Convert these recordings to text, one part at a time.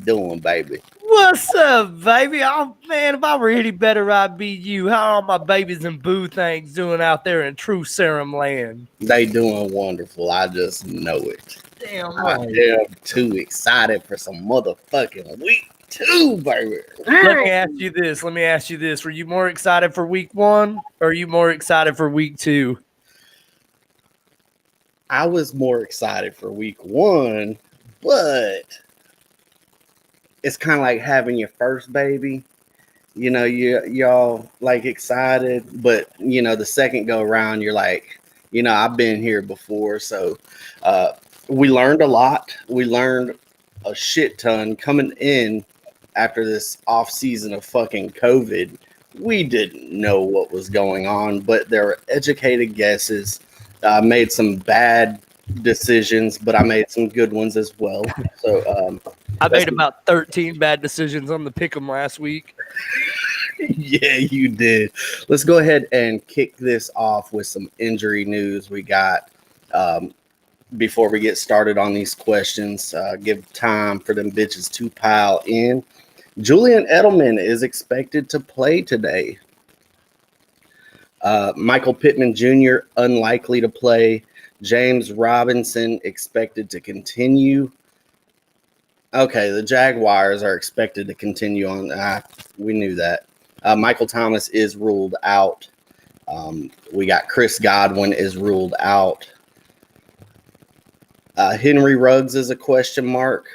doing, baby? What's up, baby? Oh man, if I were any better, I'd be you. How are my babies and boo things doing out there in true serum land? They doing wonderful. I just know it. Damn I right. am too excited for some motherfucking week 2, baby. Let me ask you this. Were you more excited for week 1 or are you more excited for week 2? I was more excited for week 1, but it's kind of like having your first baby. You know, y'all like excited, but the second go around, you're like, I've been here before. So we learned a lot. We learned a shit ton coming in after this off season of fucking COVID. We didn't know what was going on, but there were educated guesses. I made some bad decisions, but I made some good ones as well. So I made about 13 bad decisions on the pick'em last week. yeah, you did. Let's go ahead and kick this off with some injury news we got before we get started on these questions. Give time for them bitches to pile in. Julian Edelman is expected to play today. Michael Pittman Jr. unlikely to play. James Robinson expected to continue. Okay, the Jaguars are expected to continue on. We knew that. Michael Thomas is ruled out. We got Chris Godwin is ruled out. Henry Ruggs is a question mark.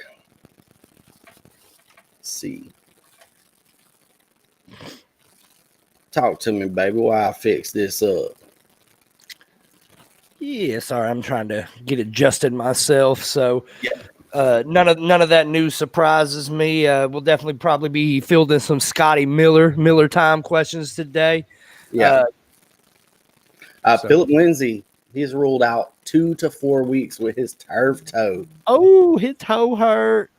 Let's see. Talk to me, baby, while I fix this up. Yeah, sorry, I'm trying to get adjusted myself. So none of that news surprises me. We'll definitely probably be fielding some Scotty Miller time questions today. Yeah. Philip Lindsay, he's ruled out 2 to 4 weeks with his turf toe. Oh, his toe hurt.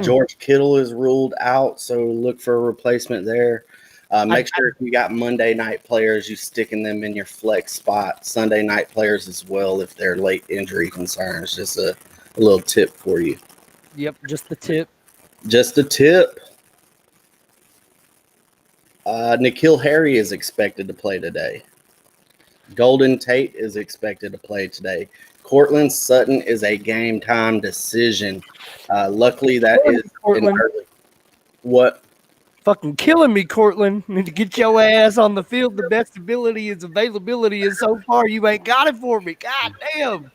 George Kittle is ruled out, so look for a replacement there. Make sure if you got Monday night players, you sticking them in your flex spot. Sunday night players as well if they're late injury concerns. Just a little tip for you. Yep, just the tip. Just a tip. N'Keal Harry is expected to play today. Golden Tate is expected to play today. Cortland Sutton is a game time decision. Luckily, that is early. What? Fucking killing me, Cortland. Need to get your ass on the field. The best ability is availability, and so far you ain't got it for me. God damn.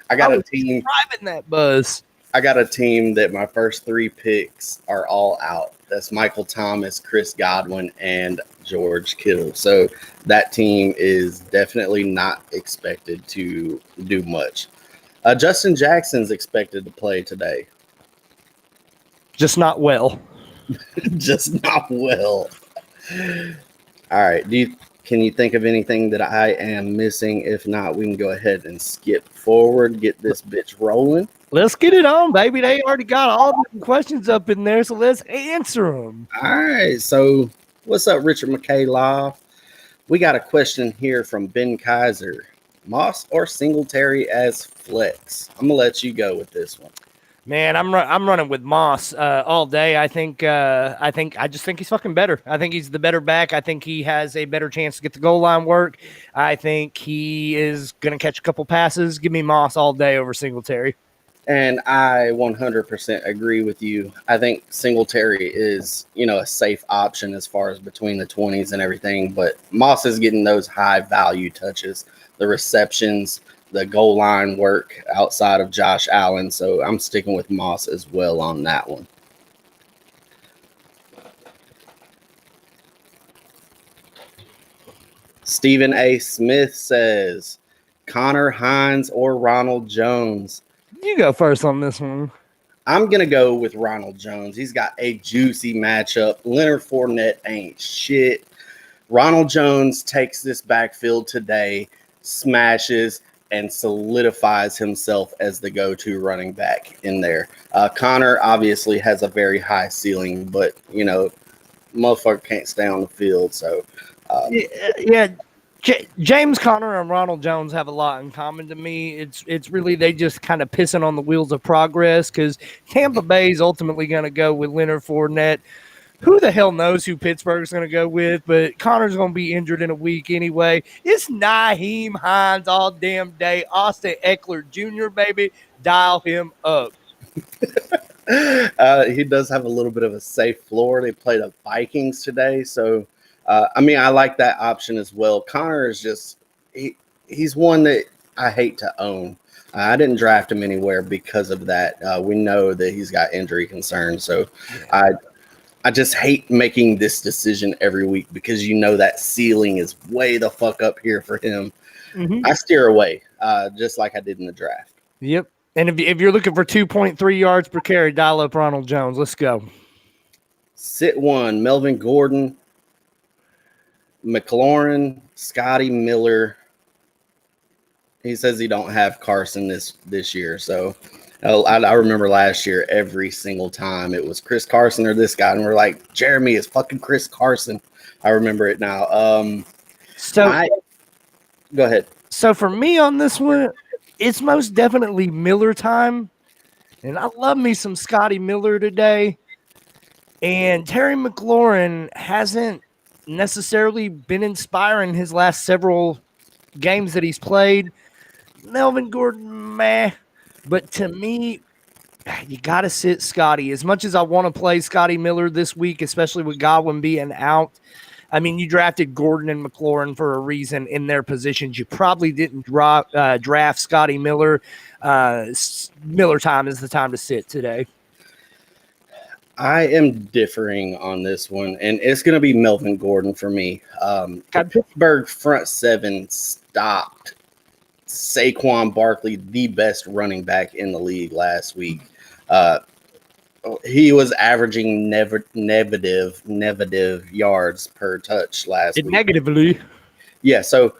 I got a team driving that buzz. I got a team that my first 3 picks are all out. That's Michael Thomas, Chris Godwin, and George Kittle. So that team is definitely not expected to do much. Justin Jackson's expected to play today. Just not well. Just not well. All right. Can you think of anything that I am missing? If not, we can go ahead and skip forward, get this bitch rolling. Let's get it on, baby. They already got all the questions up in there, so let's answer them. All right. So what's up, Richard McKay Live? We got a question here from Ben Kaiser. Moss or Singletary as flex? I'm going to let you go with this one. Man, I'm running with Moss all day. I just think he's fucking better. I think he's the better back. I think he has a better chance to get the goal line work. I think he is going to catch a couple passes. Give me Moss all day over Singletary. And I 100% agree with you. I think Singletary is, a safe option as far as between the 20s and everything. But Moss is getting those high value touches, the receptions, the goal line work outside of Josh Allen. So I'm sticking with Moss as well on that one. Stephen A. Smith says, Connor Hines or Ronald Jones? You go first on this one. I'm going to go with Ronald Jones. He's got a juicy matchup. Leonard Fournette ain't shit. Ronald Jones takes this backfield today, smashes, and solidifies himself as the go-to running back in there. Connor obviously has a very high ceiling, but, motherfucker can't stay on the field. So, yeah. James Conner and Ronald Jones have a lot in common to me. It's really they just kind of pissing on the wheels of progress because Tampa Bay is ultimately going to go with Leonard Fournette. Who the hell knows who Pittsburgh's going to go with? But Connor's going to be injured in a week anyway. It's Nyheim Hines all damn day. Austin Eckler Jr., baby. Dial him up. He does have a little bit of a safe floor. They played the Vikings today. So, I like that option as well. Connor is just, he's one that I hate to own. I didn't draft him anywhere because of that. We know that he's got injury concerns. So, I just hate making this decision every week because that ceiling is way the fuck up here for him. Mm-hmm. I steer away, just like I did in the draft. Yep. And if you're looking for 2.3 yards per carry, dial up Ronald Jones. Let's go. Sit one, Melvin Gordon, McLaurin, Scotty Miller. He says he don't have Carson this year. So I remember last year, every single time it was Chris Carson or this guy. And we're like, Jeremy is fucking Chris Carson. I remember it now. Go ahead. So for me on this one, it's most definitely Miller time. And I love me some Scotty Miller today. And Terry McLaurin hasn't necessarily been inspiring his last several games that he's played. Melvin Gordon, meh. But to me, you got to sit Scotty. As much as I want to play Scotty Miller this week, especially with Godwin being out, I mean, you drafted Gordon and McLaurin for a reason in their positions. You probably didn't draft Scotty Miller. Miller time is the time to sit today. I am differing on this one, and it's going to be Melvin Gordon for me. Pittsburgh front seven stopped Saquon Barkley, the best running back in the league last week. He was averaging negative yards per touch last week. Negatively. Yeah, so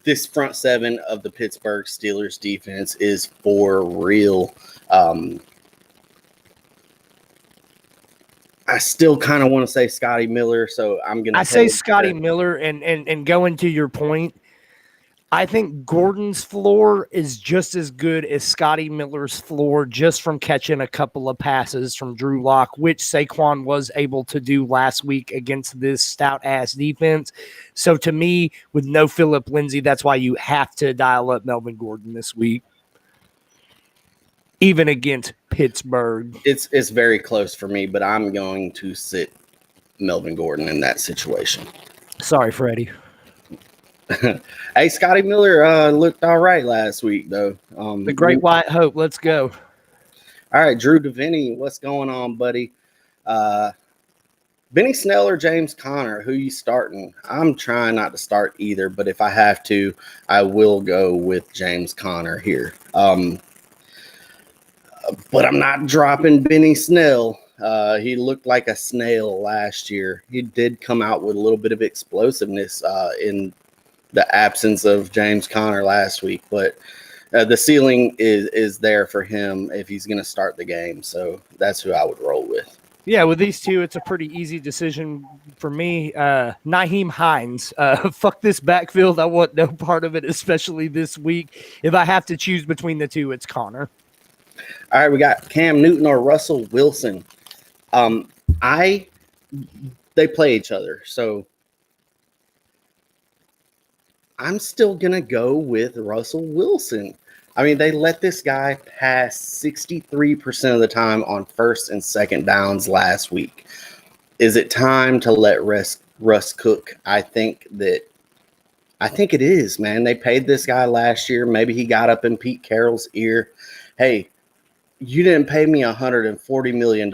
this front seven of the Pittsburgh Steelers defense is for real. I still kind of want to say Scotty Miller, so I'm going to say Scotty Miller, and going to your point, I think Gordon's floor is just as good as Scotty Miller's floor just from catching a couple of passes from Drew Lock, which Saquon was able to do last week against this stout-ass defense. So to me, with no Phillip Lindsay, that's why you have to dial up Melvin Gordon this week, even against Pittsburgh. It's very close for me, but I'm going to sit Melvin Gordon in that situation. Sorry, Freddie. Hey, Scotty Miller looked all right last week, though. The Great White Hope. Let's go. All right, Drew Deviney, what's going on, buddy? Benny Snell or James Conner, who you starting? I'm trying not to start either, but if I have to, I will go with James Conner here. But I'm not dropping Benny Snell. He looked like a snail last year. He did come out with a little bit of explosiveness in the absence of James Conner last week, but the ceiling is there for him if he's going to start the game. So that's who I would roll with. Yeah, with these two, it's a pretty easy decision for me. Nyheim Hines, fuck this backfield. I want no part of it, especially this week. If I have to choose between the two, it's Conner. All right, we got Cam Newton or Russell Wilson. They play each other, so I'm still going to go with Russell Wilson. I mean, they let this guy pass 63% of the time on first and second downs last week. Is it time to let Russ cook? I think it is, man. They paid this guy last year. Maybe he got up in Pete Carroll's ear. Hey, you didn't pay me $140 million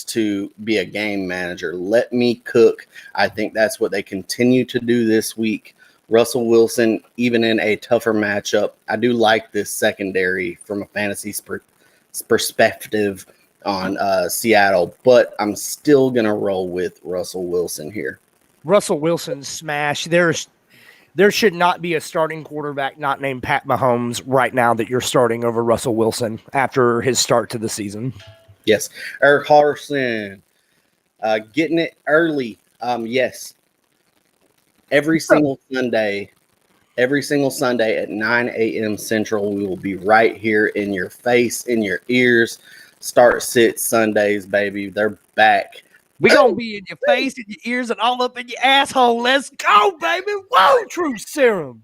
to be a game manager. Let me cook. I think that's what they continue to do this week. Russell Wilson, even in a tougher matchup, I do like this secondary from a fantasy perspective on Seattle, but I'm still going to roll with Russell Wilson here. Russell Wilson smash. There should not be a starting quarterback not named Pat Mahomes right now that you're starting over Russell Wilson after his start to the season. Yes. Eric Harrison, getting it early. Yes. Every single Sunday, at 9 a.m. Central, we will be right here in your face, in your ears. Start sit Sundays, baby. They're back. We gonna be in your face, in your ears, and all up in your asshole. Let's go, baby. Whoa, True Serum.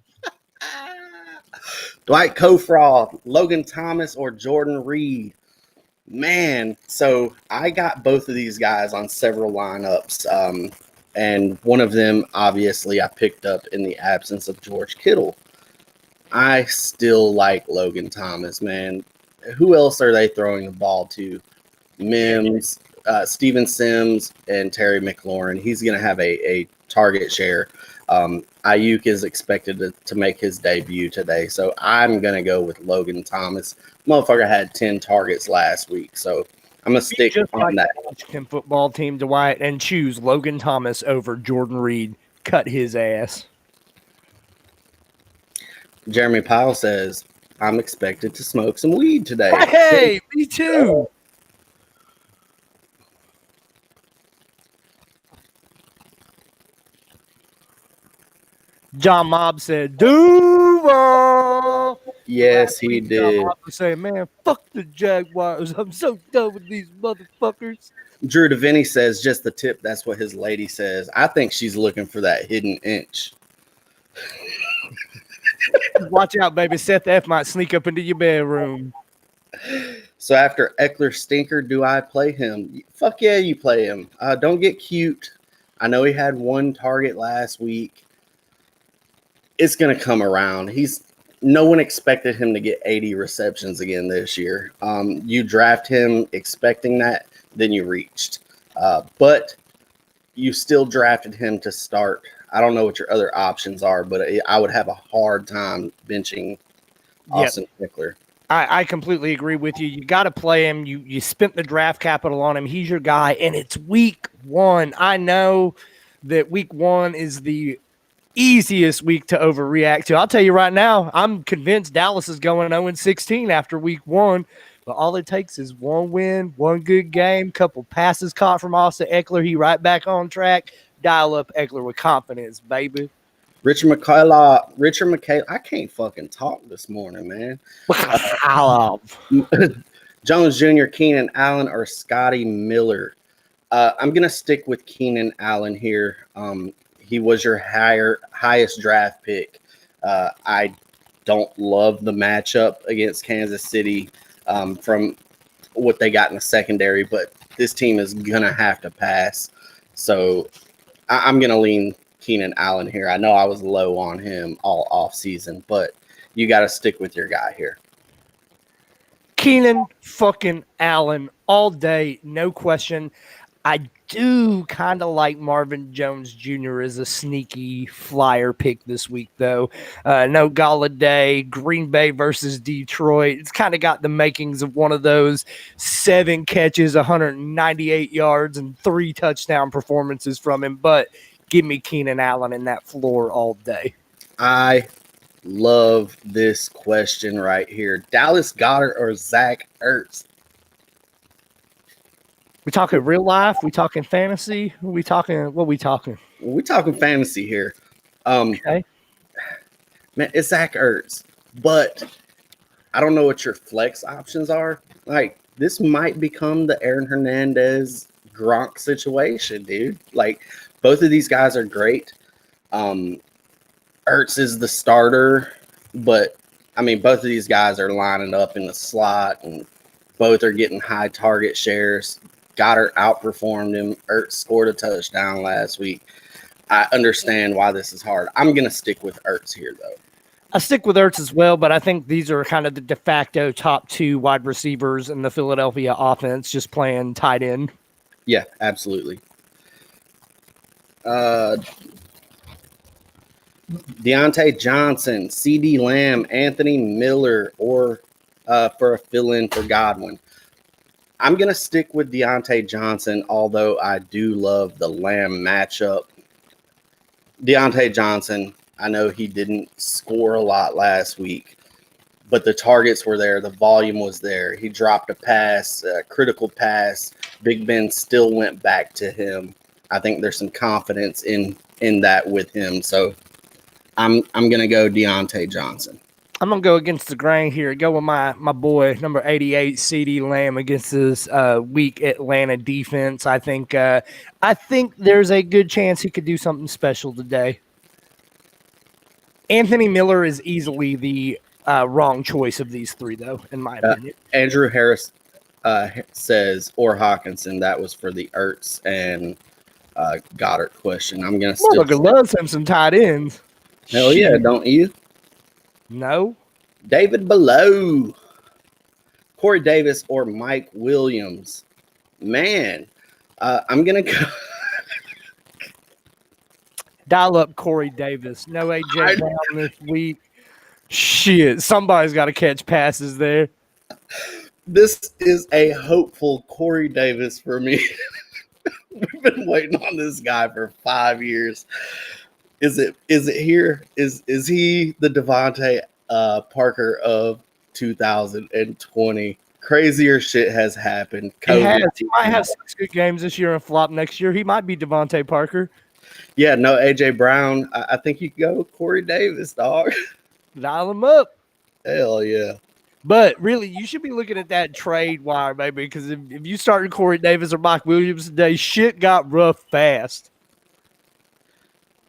Dwight Kofraw, Logan Thomas, or Jordan Reed. Man, so I got both of these guys on several lineups. And one of them, obviously, I picked up in the absence of George Kittle. I still like Logan Thomas, man. Who else are they throwing the ball to? Mims, Steven Sims, and Terry McLaurin. He's going to have a target share. Ayuk is expected to make his debut today, so I'm going to go with Logan Thomas. Motherfucker had 10 targets last week, so I'm going to stick on that. Washington football team, Dwight, and choose Logan Thomas over Jordan Reed. Cut his ass. Jeremy Powell says, I'm expected to smoke some weed today. Hey, me too. John Mobb said, Duval. Yes, he did. John Mobb was saying, man, fuck the Jaguars. I'm so done with these motherfuckers. Drew DeVinny says, just the tip. That's what his lady says. I think she's looking for that hidden inch. Watch out, baby. Seth F might sneak up into your bedroom. So after Eckler stinker, do I play him? Fuck yeah, you play him. Don't get cute. I know he had one target last week. It's going to come around. No one expected him to get 80 receptions again this year. You draft him expecting that, then you reached. But you still drafted him to start. I don't know what your other options are, but I would have a hard time benching Austin Eckler. I completely agree with you. You got to play him. You spent the draft capital on him. He's your guy, and it's week 1. I know that week 1 is the easiest week to overreact to. I'll tell you right now, I'm convinced Dallas is going 0-16 after week 1. But all it takes is one win, one good game, couple passes caught from Austin Eckler. He right back on track. Dial up Eckler with confidence, baby. Richard McCall. I can't fucking talk this morning, man. Jones Jr., Keenan Allen, or Scotty Miller. I'm going to stick with Keenan Allen here. He was your highest draft pick. I don't love the matchup against Kansas City from what they got in the secondary, but this team is going to have to pass. So I'm going to lean Keenan Allen here. I know I was low on him all off season, but you got to stick with your guy here. Keenan fucking Allen all day, no question. I do kind of like Marvin Jones Jr. as a sneaky flyer pick this week, though. No Galladay, Green Bay versus Detroit. It's kind of got the makings of one of those 7 catches, 198 yards, and 3 touchdown performances from him. But give me Keenan Allen in that floor all day. I love this question right here. Dallas Goedert or Zach Ertz? We talking real life? We talking fantasy? What we talking? We're talking fantasy here. Okay. Man, it's Zach Ertz, but I don't know what your flex options are. Like, this might become the Aaron Hernandez Gronk situation, dude. Like, both of these guys are great. Ertz is the starter, but I mean, both of these guys are lining up in the slot, and both are getting high target shares. Goddard outperformed him. Ertz scored a touchdown last week. I understand why this is hard. I'm going to stick with Ertz here, though. I stick with Ertz as well, but I think these are kind of the de facto top 2 wide receivers in the Philadelphia offense, just playing tight end. Yeah, absolutely. Deontay Johnson, CeeDee Lamb, Anthony Miller, or for a fill-in for Godwin. I'm going to stick with Deontay Johnson, although I do love the Lamb matchup. Deontay Johnson, I know he didn't score a lot last week, but the targets were there. The volume was there. He dropped a pass, a critical pass. Big Ben still went back to him. I think there's some confidence in in that with him. So I'm gonna go Deontay Johnson. I'm gonna go against the grain here. Go with my boy number 88, CeeDee Lamb against this weak Atlanta defense. I think there's a good chance he could do something special today. Anthony Miller is easily the wrong choice of these three, though, in my opinion. Andrew Harris says or Hawkinson. That was for the Ertz and Goddard question. I'm gonna still loves him some tight ends. Hell yeah, don't you? No. David Below, Corey Davis or Mike Williams. Man, I'm gonna go. Dial up Corey Davis. No AJ Brown this week. Shit, somebody's got to catch passes there. This is a hopeful Corey Davis for me. We've been waiting on this guy for 5 years. Is it here? Is he the Devontae Parker of 2020? Crazier shit has happened. He might have 6 good games this year and flop next year. He might be Devontae Parker. Yeah, no AJ Brown. I think you can go Corey Davis, dog. Dial him up. Hell yeah. But really, you should be looking at that trade wire, baby, because if you started Corey Davis or Mike Williams today, shit got rough fast.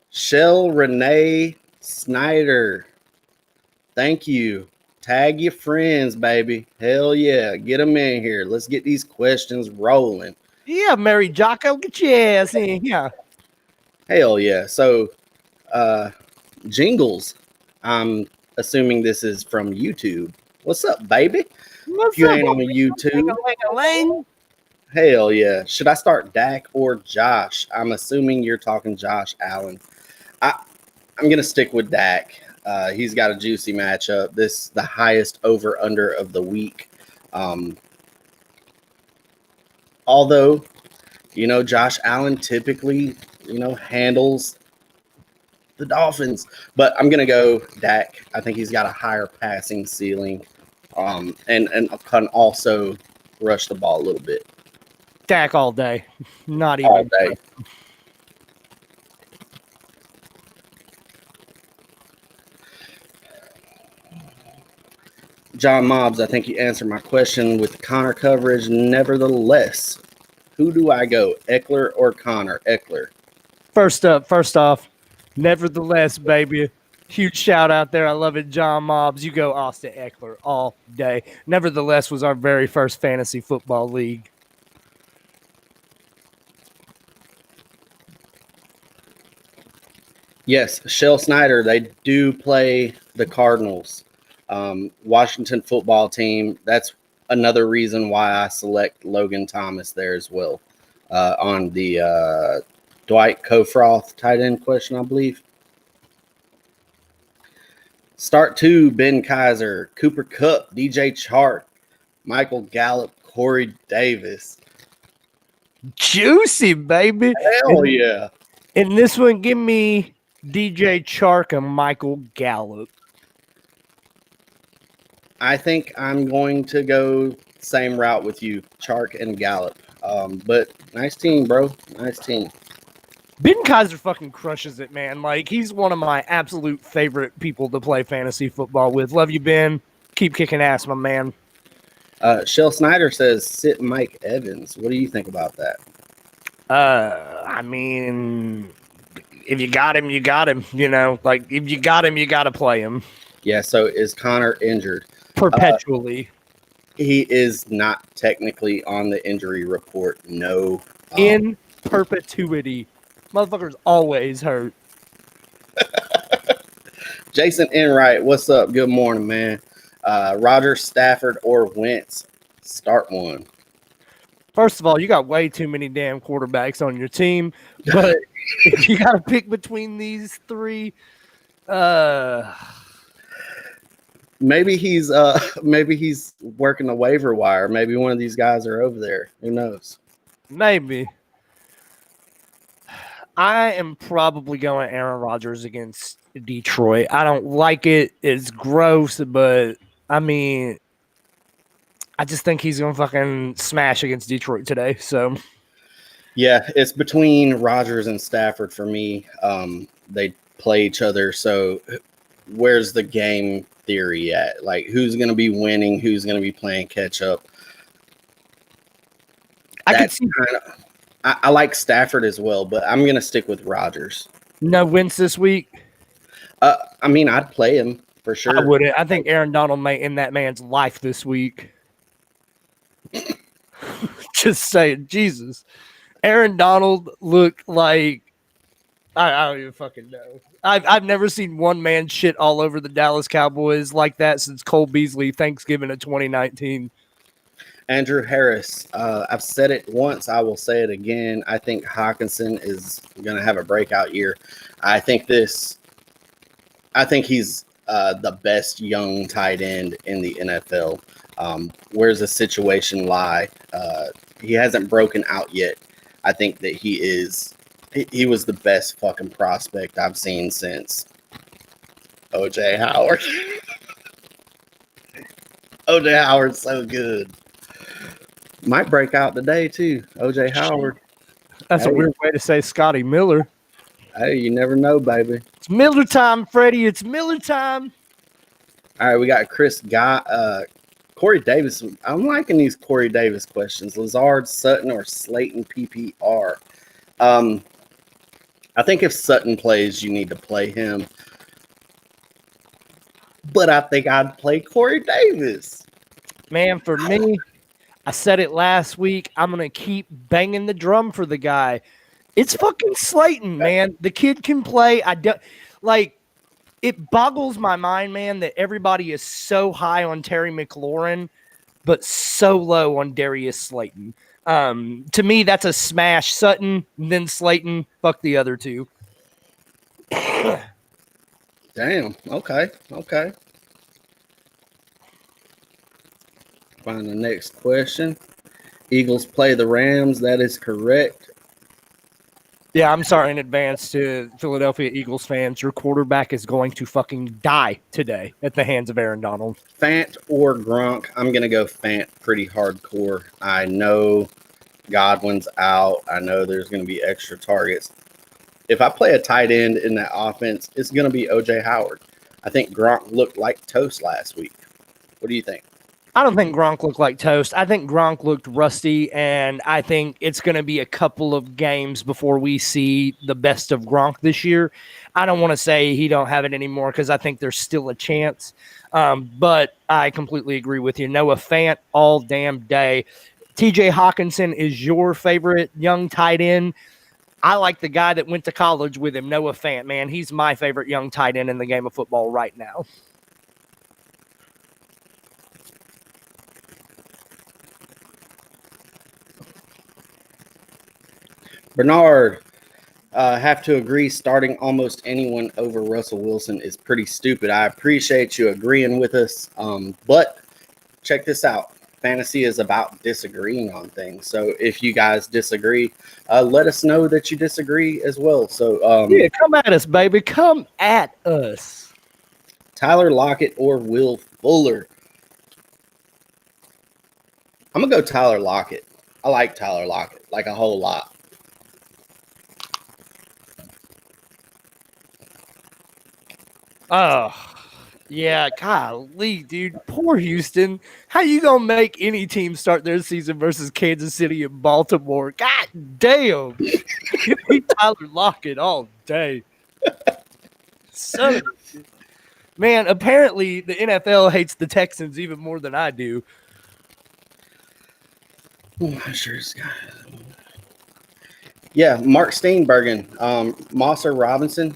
Shell Renee Snyder. Thank you. Tag your friends, baby. Hell yeah. Get them in here. Let's get these questions rolling. Yeah, Mary Jocko, get your ass in here. Hell yeah. So, Jingles, I'm assuming this is from YouTube. What's up, baby? What's if you up, ain't on YouTube. Lang? Hell yeah. Should I start Dak or Josh? I'm assuming you're talking Josh Allen. I'm going to stick with Dak. He's got a juicy matchup. This the highest over-under of the week. Although, Josh Allen typically, handles the Dolphins. But I'm going to go Dak. I think he's got a higher passing ceiling and can also rush the ball a little bit. Dak all day. Not even. All day. John Mobbs, I think you answered my question with Connor coverage. Nevertheless, who do I go, Eckler or Connor? Eckler. First off, nevertheless, baby. Huge shout out there. I love it, John Mobbs. You go Austin Eckler all day. Nevertheless was our very first fantasy football league. Yes, Shell Snyder, they do play the Cardinals. Washington football team. That's another reason why I select Logan Thomas there as well on the Dwight Kofroth tight end question, I believe. Start 2, Ben Kaiser, Cooper Kupp, DJ Chark, Michael Gallup, Corey Davis. Juicy, baby. Hell yeah. In this one, give me DJ Chark and Michael Gallup. I think I'm going to go same route with you, Chark and Gallup. But nice team, bro. Nice team. Ben Kaiser fucking crushes it, man. Like, he's one of my absolute favorite people to play fantasy football with. Love you, Ben. Keep kicking ass, my man. Shell Snyder says sit Mike Evans. What do you think about that? I mean, if you got him, you got him. Like, if you got him, you got to play him. Yeah, so is Connor injured? Perpetually. He is not technically on the injury report. No. In perpetuity. Motherfucker's always hurt. Jason Enright, what's up? Good morning, man. Rodgers, Stafford, or Wentz? Start one. First of all, you got way too many damn quarterbacks on your team. But if you got to pick between these three, maybe he's working the waiver wire. Maybe one of these guys are over there. Who knows? Maybe. I am probably going Aaron Rodgers against Detroit. I don't like it. It's gross, but I mean, I just think he's going to fucking smash against Detroit today. So Yeah, it's between Rodgers and Stafford for me. They play each other, so where's the game theory at? Like, who's going to be winning? Who's going to be playing catch up? I could That's see kind of. I like Stafford as well, but I'm going to stick with Rodgers. no wins this week. I mean, I'd play him for sure. I wouldn't. I think Aaron Donald may end that man's life this week. Just saying, Jesus. Aaron Donald looked like I don't even fucking know. I've never seen one man shit all over the Dallas Cowboys like that since Cole Beasley Thanksgiving of 2019. Andrew Harris. I've said it once. I will say it again. I think Hawkinson is going to have a breakout year. I think he's the best young tight end in the NFL. Where's the situation lie? He hasn't broken out yet. I think that he was the best fucking prospect I've seen since OJ Howard. OJ Howard's so good. Might break out today too. OJ Howard. That's a weird way to say Scotty Miller. Hey, you never know, baby. It's Miller time, Freddie. It's Miller time. All right, we got Corey Davis. I'm liking these Corey Davis questions. Lazard, Sutton, or Slayton PPR. I think if Sutton plays, you need to play him. But I think I'd play Corey Davis. Man, for me, I said it last week. I'm going to keep banging the drum for the guy. It's fucking Slayton, man. The kid can play. It boggles my mind, man, that everybody is so high on Terry McLaurin, but so low on Darius Slayton. To me, that's a smash. Sutton, then Slayton. Fuck the other two. Damn. Okay. Find the next question. Eagles play the Rams. That is correct. Yeah, I'm sorry in advance to Philadelphia Eagles fans. Your quarterback is going to fucking die today at the hands of Aaron Donald. Fant or Gronk? I'm going to go Fant pretty hardcore. I know Godwin's out. I know there's going to be extra targets. If I play a tight end in that offense, it's going to be OJ Howard. I think Gronk looked like toast last week. What do you think? I don't think Gronk looked like toast. I think Gronk looked rusty, and I think it's going to be a couple of games before we see the best of Gronk this year. I don't want to say he don't have it anymore because I think there's still a chance, but I completely agree with you. Noah Fant all damn day. TJ Hawkinson is your favorite young tight end. I like the guy that went to college with him, Noah Fant, man. He's my favorite young tight end in the game of football right now. Bernard, have to agree starting almost anyone over Russell Wilson is pretty stupid. I appreciate you agreeing with us, but check this out. Fantasy is about disagreeing on things. So if you guys disagree, let us know that you disagree as well. So yeah, come at us, baby. Come at us. Tyler Lockett or Will Fuller? I'm going to go Tyler Lockett. I like Tyler Lockett, like a whole lot. Oh, yeah, golly, dude. Poor Houston. How you gonna make any team start their season versus Kansas City and Baltimore? God damn. Give me Tyler Lockett all day. Son of a bitch. Man, apparently the NFL hates the Texans even more than I do. Yeah, Mark Steenbergen, Moss or Robinson.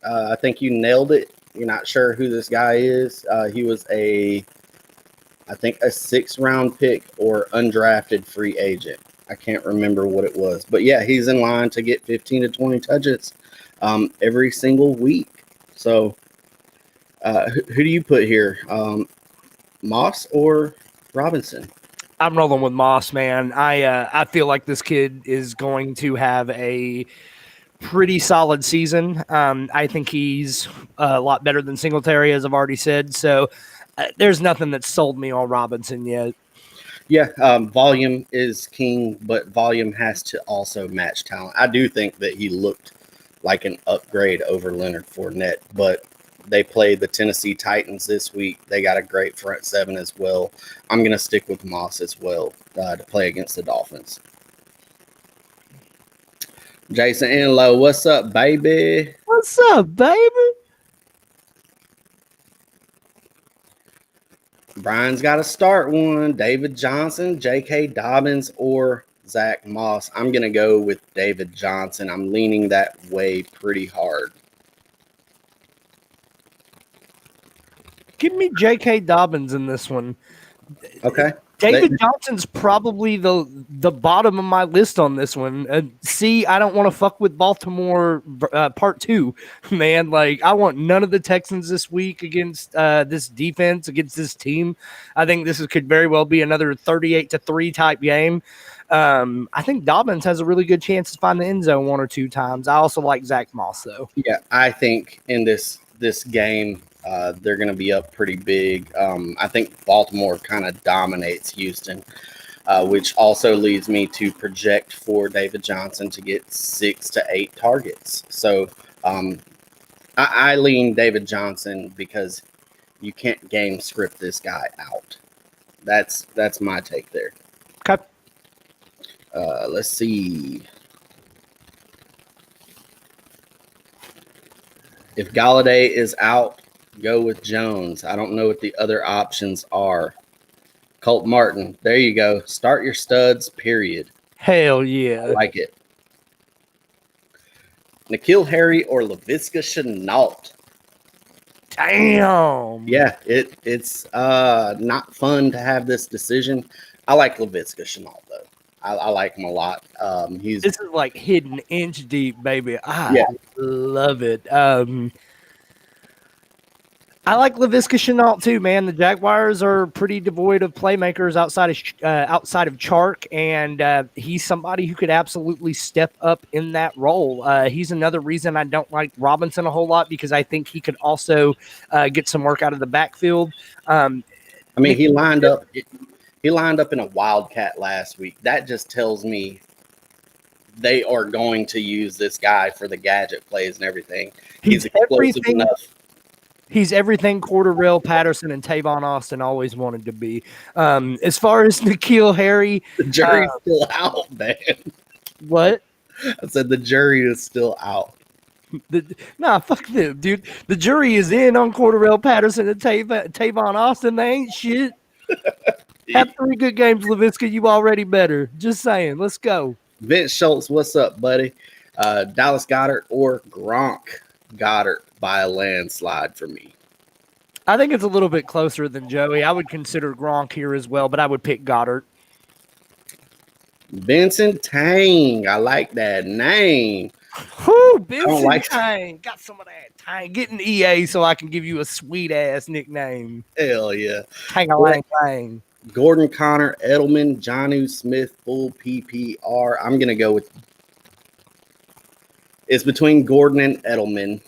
I think you nailed it. You're not sure who this guy is. He was I think a 6th-round pick or undrafted free agent. I can't remember what it was. But, yeah, he's in line to get 15 to 20 touches every single week. So, who do you put here? Moss or Robinson? I'm rolling with Moss, man. I feel like this kid is going to have a pretty solid season. I think he's a lot better than Singletary, as I've already said. So there's nothing that's sold me on Robinson yet. Yeah, volume is king, but volume has to also match talent. I do think that he looked like an upgrade over Leonard Fournette, but they played the Tennessee Titans this week. They got a great front seven as well. I'm going to stick with Moss as well to play against the Dolphins. Jason Enlow, what's up, baby? What's up, baby? Brian's got to start one. David Johnson, J.K. Dobbins, or Zach Moss. I'm going to go with David Johnson. I'm leaning that way pretty hard. Give me J.K. Dobbins in this one. Okay. David Johnson's probably the bottom of my list on this one. I don't want to fuck with Baltimore part 2, man. Like, I want none of the Texans this week against this defense, against this team. I think could very well be another 38-3 type game. I think Dobbins has a really good chance to find the end zone one or two times. I also like Zach Moss, though. Yeah, I think in this game, they're going to be up pretty big. I think Baltimore kind of dominates Houston, which also leads me to project for David Johnson to get 6 to 8 targets. So I lean David Johnson because you can't game script this guy out. That's my take there. Okay. Let's see. If Galladay is out, go with Jones. I don't know what the other options are. Colt Martin. There you go. Start your studs, period. Hell yeah. I like it. N'Keal Harry or Laviska Shenault. Damn. Yeah, it's not fun to have this decision. I like Laviska Shenault, though. I like him a lot. This is like hidden inch deep, baby. I love it. I like Laviska Shenault too, man. The Jaguars are pretty devoid of playmakers outside of Chark, and he's somebody who could absolutely step up in that role. He's another reason I don't like Robinson a whole lot because I think he could also get some work out of the backfield. He lined up. He lined up in a Wildcat last week. That just tells me they are going to use this guy for the gadget plays and everything. He's explosive enough. He's everything Cordarrelle Patterson and Tavon Austin always wanted to be. As far as N'Keal Harry, the jury's still out, man. What? I said the jury is still out. Fuck them, dude. The jury is in on Cordarrelle Patterson and Tavon Austin. They ain't shit. Have 3 good games, Laviska. You already better. Just saying. Let's go. Vince Schultz, what's up, buddy? Dallas Goedert or Gronk? Goddard by a landslide for me. I think it's a little bit closer than Joey. I would consider Gronk here as well, but I would pick Goddard. Benson Tang. I like that name. Whoo, Benson Tang. Got some of that Tang. Get an EA so I can give you a sweet-ass nickname. Hell yeah. Tang-a-lang-lang. Gordon, Connor, Edelman, Jonnu Smith, full PPR. I'm going to go with – it's between Gordon and Edelman.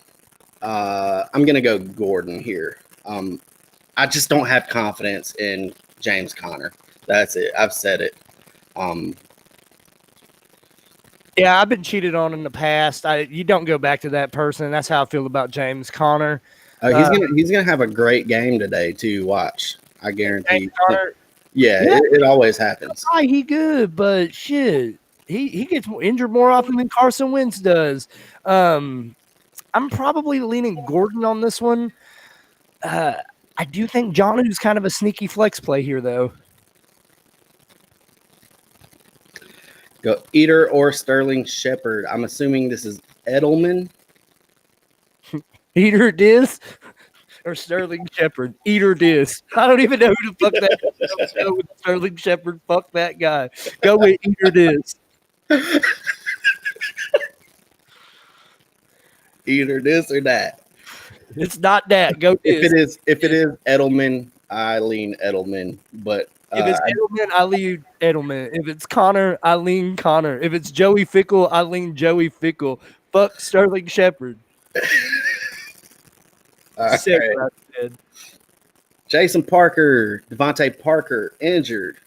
I'm going to go Gordon here. I just don't have confidence in James Conner. That's it. I've said it. Yeah, I've been cheated on in the past. You don't go back to that person. That's how I feel about James Conner. He's gonna have a great game today too. Watch, I guarantee. James Conner, yeah. It always happens. He good, but shit, he gets injured more often than Carson Wentz does. I'm probably leaning Gordon on this one. I do think Jonnu's kind of a sneaky flex play here, though. Go Eater or Sterling Shepard. I'm assuming this is Edelman. Eater dis or Sterling Shepard. Eater dis. I don't even know who the fuck that is. Go with Sterling Shepard. Fuck that guy. Go with Eater dis. Either this or that. It's not that. Go dis. If it is Edelman, I lean Edelman. But if it's Edelman, I lean Edelman. If it's Connor, I lean Connor. If it's Joey Fickle, I lean Joey Fickle. Fuck Sterling Shepard. Jason Parker, Devontae Parker injured.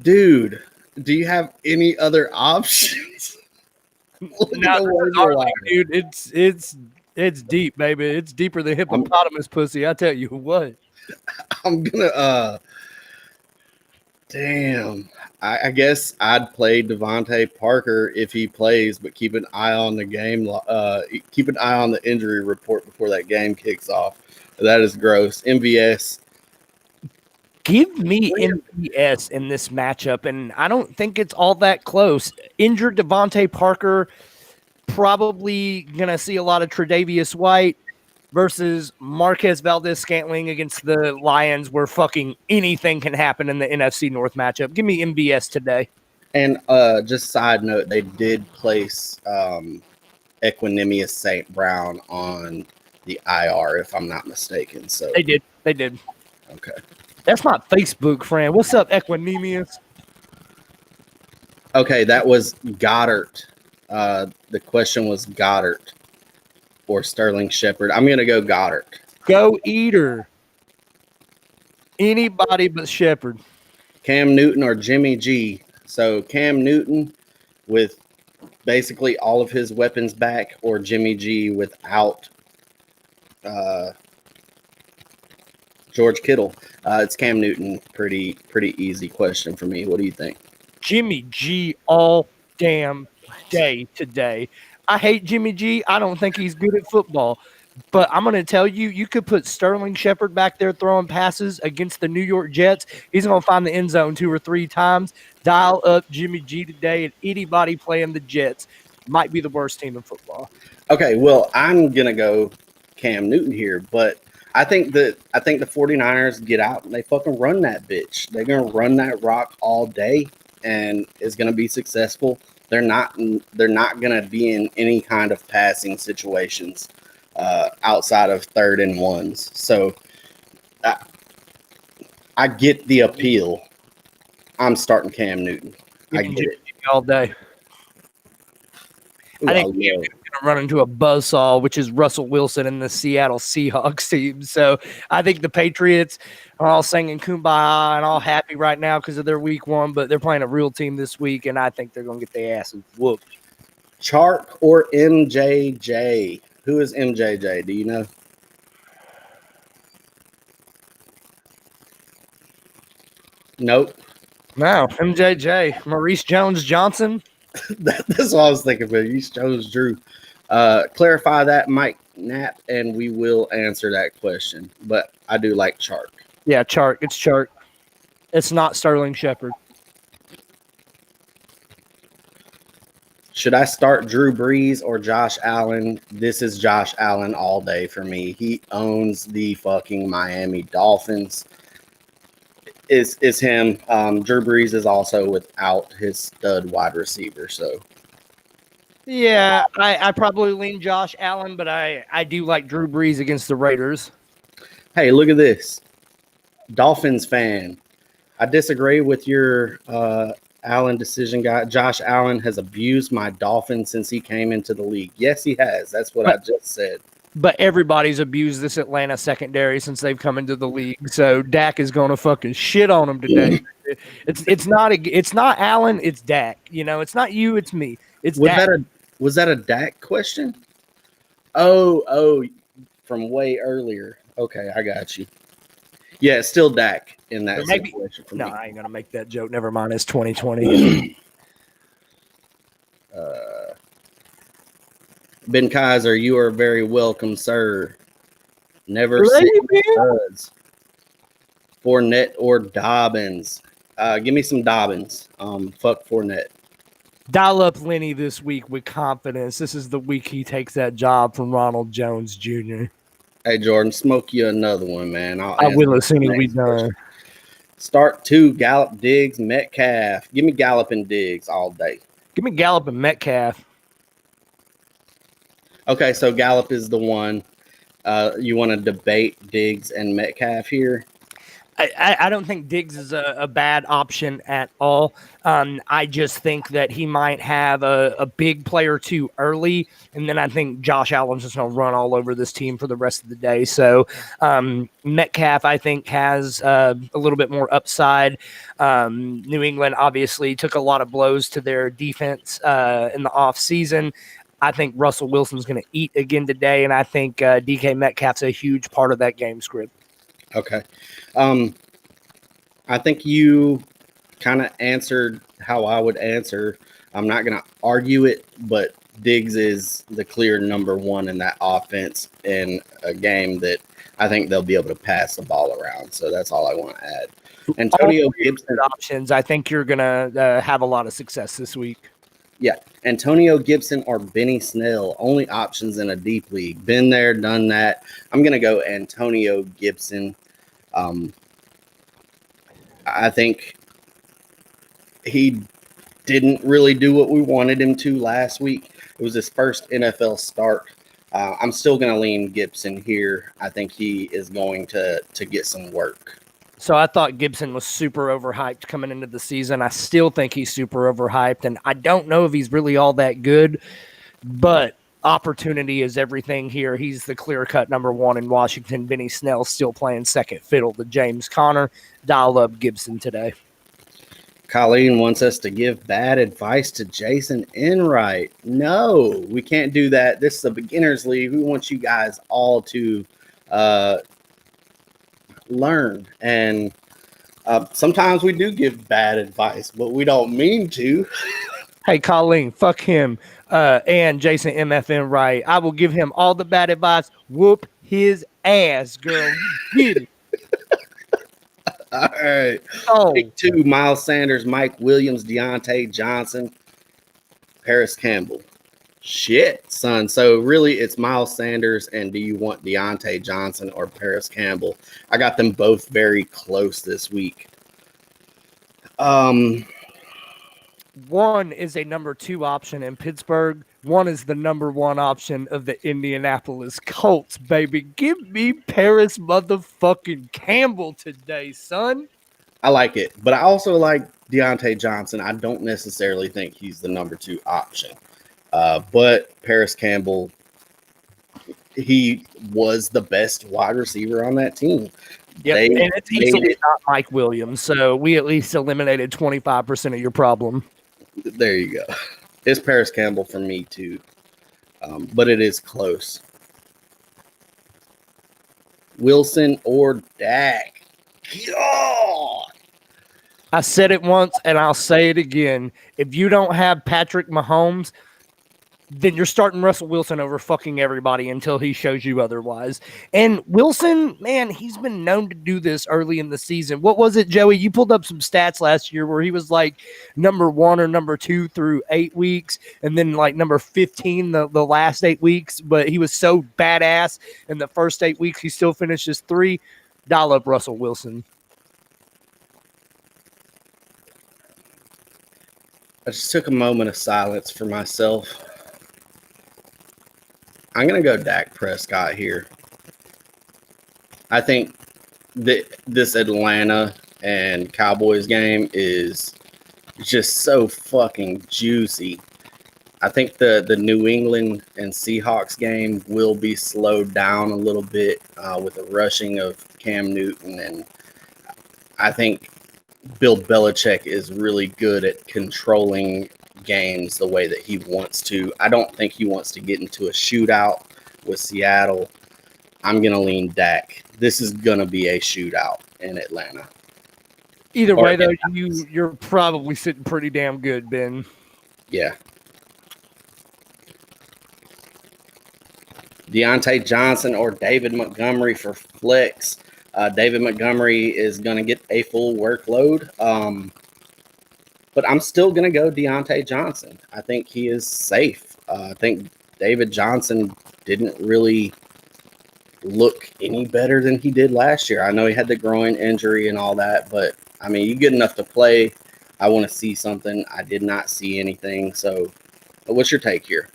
Dude, do you have any other options? Look at Now, the this is waiver our wire. league, dude. It's deep, baby. It's deeper than hippopotamus pussy. I tell you what. I'm gonna damn. I guess I'd play Devontae Parker if he plays, but keep an eye on the game. Keep an eye on the injury report before that game kicks off. That is gross. MVS. Give me MVS in this matchup, and I don't think it's all that close. Injured Devontae Parker, probably gonna see a lot of Tre'Davious White versus Marquez Valdez-Scantling against the Lions, where fucking anything can happen in the NFC North matchup. Give me MVS today. And just side note, they did place Equanimous St. Brown on the IR, if I'm not mistaken. So They did. They did. okay. That's my Facebook friend. What's up, Equanimous? Okay, that was Goddard. The question was Goddard or Sterling Shepard. I'm gonna go Goddard. Go Eater. Anybody but Shepard. Cam Newton or Jimmy G. So Cam Newton with basically all of his weapons back, or Jimmy G without George Kittle. It's Cam Newton. Pretty easy question for me. What do you think? Jimmy G all damn day today. I hate Jimmy G. I don't think he's good at football. But I'm going to tell you, you could put Sterling Shepard back there throwing passes against the New York Jets. He's going to find the end zone 2 or 3 times. Dial up Jimmy G today, and anybody playing the Jets might be the worst team in football. Okay, well, I'm going to go Cam Newton here, but I think the 49ers get out and they fucking run that bitch. They're going to run that rock all day, and it's going to be successful. They're not going to be in any kind of passing situations outside of 3rd and 1s. So I get the appeal. I'm starting Cam Newton. I get it all day. I think he's going to run into a buzzsaw, which is Russell Wilson and the Seattle Seahawks team. So I think the Patriots are all singing Kumbaya and all happy right now because of their week 1, but they're playing a real team this week, and I think they're going to get their asses whooped. Chark or MJJ? Who is MJJ? Do you know? Nope. No, MJJ, Maurice Jones-Johnson. That's what I was thinking, but you chose Drew. Clarify that, Mike Knapp, and we will answer that question. But I do like Chark. Yeah, Chark. It's Chark. It's not Sterling Shepard. Should I start Drew Brees or Josh Allen? This is Josh Allen all day for me. He owns the fucking Miami Dolphins. It's him. Drew Brees is also without his stud wide receiver. So yeah, I probably lean Josh Allen, but I do like Drew Brees against the Raiders. Hey, look at this. Dolphins fan. I disagree with your Allen decision guy. Josh Allen has abused my Dolphins since he came into the league. Yes, he has. That's what I just said. But everybody's abused this Atlanta secondary since they've come into the league. So Dak is going to fucking shit on him today. It's not Allen, it's Dak. You know, it's not you, it's me. It's Dak. Was that a Dak question? Oh, from way earlier. Okay, I got you. Yeah, it's still Dak in that situation for me. No, I ain't gonna make that joke. Never mind. It's 2020. Ben Kaiser, you are very welcome, sir. Never sit studs. Fournette or Dobbins. Give me some Dobbins. Fuck Fournette. Dial up Lenny this week with confidence. This is the week he takes that job from Ronald Jones Jr. Hey, Jordan, smoke you another one, man. I will as soon as we done. Start 2, Gallup, Diggs, Metcalf. Give me Gallup and Diggs all day. Give me Gallup and Metcalf. Okay, so Gallup is the one. You want to debate Diggs and Metcalf here? I don't think Diggs is a bad option at all. I just think that he might have a big play or two early, and then I think Josh Allen's just going to run all over this team for the rest of the day. So Metcalf, I think, has a little bit more upside. New England obviously took a lot of blows to their defense in the offseason. I think Russell Wilson's going to eat again today, and I think DK Metcalf's a huge part of that game script. Okay. I think you kind of answered how I would answer. I'm not going to argue it, but Diggs is the clear number one in that offense in a game that I think they'll be able to pass the ball around. So that's all I want to add. Antonio Gibson options. I think you're going to have a lot of success this week. Yeah. Antonio Gibson or Benny Snell, only options in a deep league. Been there, done that. I'm going to go Antonio Gibson. I think he didn't really do what we wanted him to last week. It was his first NFL start. I'm still going to lean Gibson here. I think he is going to get some work. So I thought Gibson was super overhyped coming into the season. I still think he's super overhyped, and I don't know if he's really all that good, but opportunity is everything here. He's the clear-cut number one in Washington. Benny Snell still playing second fiddle to James Conner. Dial up Gibson today. Colleen wants us to give bad advice to Jason Enright. No, we can't do that. This is a beginner's league. We want you guys all to learn. And sometimes we do give bad advice, but we don't mean to. Hey, Colleen, fuck him and Jason MFN Wright. I will give him all the bad advice. Whoop his ass, girl. Get it. All right. Pick two, Miles Sanders, Mike Williams, Deontay Johnson, Paris Campbell. Shit, son. So really it's Miles Sanders, and do you want Deontay Johnson or Paris Campbell? I got them both very close this week. One is a number 2 option in Pittsburgh. One is the number 1 option of the Indianapolis Colts, baby. Give me Paris motherfucking Campbell today, son. I like it, but I also like Deontay Johnson. I don't necessarily think he's the number 2 option. But Paris Campbell, he was the best wide receiver on that team. Yeah, and it's easily not Mike Williams, so we at least eliminated 25% of your problem. There you go. It's Paris Campbell for me too, but it is close. Wilson or Dak? God! I said it once and I'll say it again. If you don't have Patrick Mahomes, then you're starting Russell Wilson over fucking everybody until he shows you otherwise. And Wilson, man, he's been known to do this early in the season. What was it, Joey? You pulled up some stats last year where he was like number 1 or number 2 through 8 weeks, and then like number 15 the last 8 weeks. But he was so badass in the first 8 weeks, he still finishes 3. Dial up Russell Wilson. I just took a moment of silence for myself. I'm going to go Dak Prescott here. I think that this Atlanta and Cowboys game is just so fucking juicy. I think the New England and Seahawks game will be slowed down a little bit with the rushing of Cam Newton. And I think Bill Belichick is really good at controlling games the way that he wants to. I don't think he wants to get into a shootout with Seattle. I'm going to lean Dak. This is going to be a shootout in Atlanta. Either way, though, you're probably sitting pretty damn good, Ben. Yeah. Deontay Johnson or David Montgomery for flex. David Montgomery is going to get a full workload. But I'm still going to go Deontay Johnson. I think he is safe. I think David Johnson didn't really look any better than he did last year. I know he had the groin injury and all that, but, I mean, you good enough to play. I want to see something. I did not see anything. So what's your take here?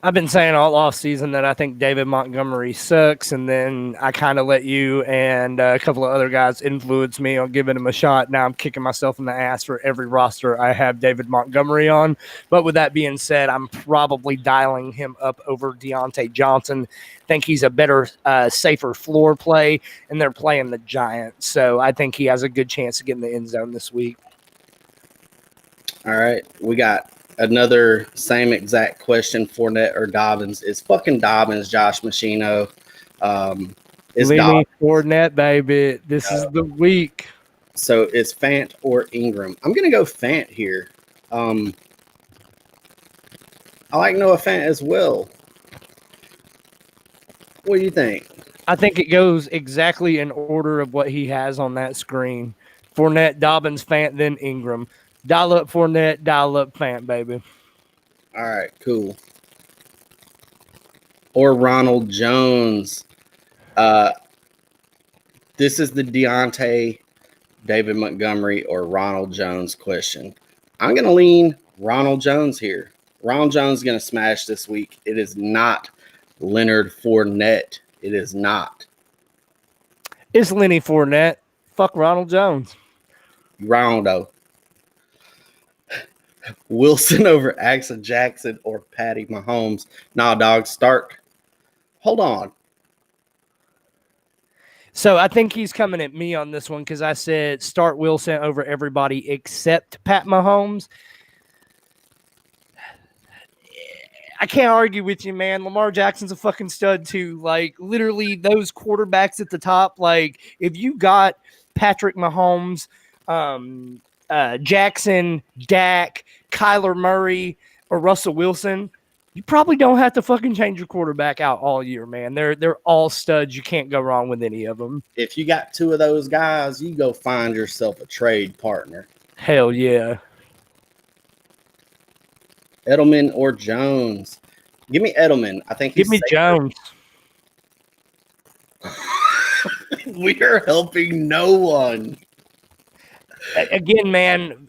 I've been saying all off season that I think David Montgomery sucks, and then I kind of let you and a couple of other guys influence me on giving him a shot. Now I'm kicking myself in the ass for every roster I have David Montgomery on. But with that being said, I'm probably dialing him up over Deontay Johnson. Think he's a better, safer floor play, and they're playing the Giants, so I think he has a good chance to get in the end zone this week. All right, we got another same exact question: Fournette or Dobbins? It's fucking Dobbins, Josh Machino. It's Lenny Fournette, baby. This is the week. So it's Fant or Ingram. I'm gonna go Fant here. I like Noah Fant as well. What do you think? I think it goes exactly in order of what he has on that screen. Fournette, Dobbins, Fant, then Ingram. Dial up Fournette, dial up Fant, baby. All right, cool. Or Ronald Jones. This is the Deontay, David Montgomery, or Ronald Jones question. I'm going to lean Ronald Jones here. Ronald Jones is going to smash this week. It is not Leonard Fournette. It is not. It's Lenny Fournette. Fuck Ronald Jones. Ronaldo. Wilson over Axel Jackson or Patty Mahomes. Nah, dog, start. Hold on. So I think he's coming at me on this one because I said start Wilson over everybody except Pat Mahomes. I can't argue with you, man. Lamar Jackson's a fucking stud too. Like literally those quarterbacks at the top. Like if you got Patrick Mahomes, Jackson, Dak, Kyler Murray, or Russell Wilson, you probably don't have to fucking change your quarterback out all year, man. They're all studs. You can't go wrong with any of them. If you got two of those guys, you go find yourself a trade partner. Hell yeah. Edelman or Jones? Give me Edelman. I think Give me Jones. We are helping no one. Again, man,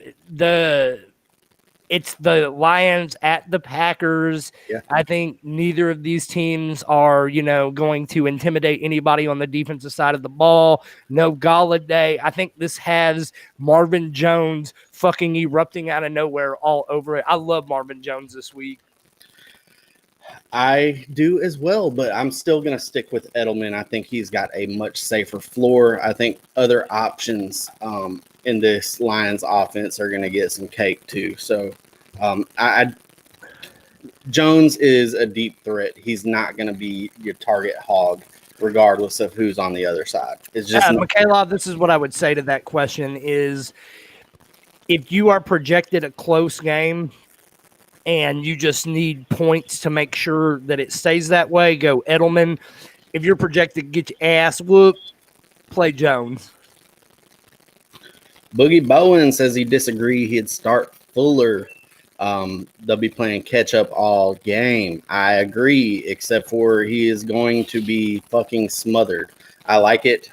it's the Lions at the Packers. Yeah. I think neither of these teams are, going to intimidate anybody on the defensive side of the ball. No Galladay. I think this has Marvin Jones fucking erupting out of nowhere all over it. I love Marvin Jones this week. I do as well, but I'm still going to stick with Edelman. I think he's got a much safer floor. I think other options in this Lions offense are going to get some cake too. So Jones is a deep threat. He's not going to be your target hog regardless of who's on the other side. It's just Michaela, this is what I would say to that question is if you are projected a close game and you just need points to make sure that it stays that way, go Edelman. If you're projected to get your ass whooped, play Jones. Boogie Bowen says he disagrees. He'd start Fuller. They'll be playing catch up all game. I agree, except for he is going to be fucking smothered. I like it.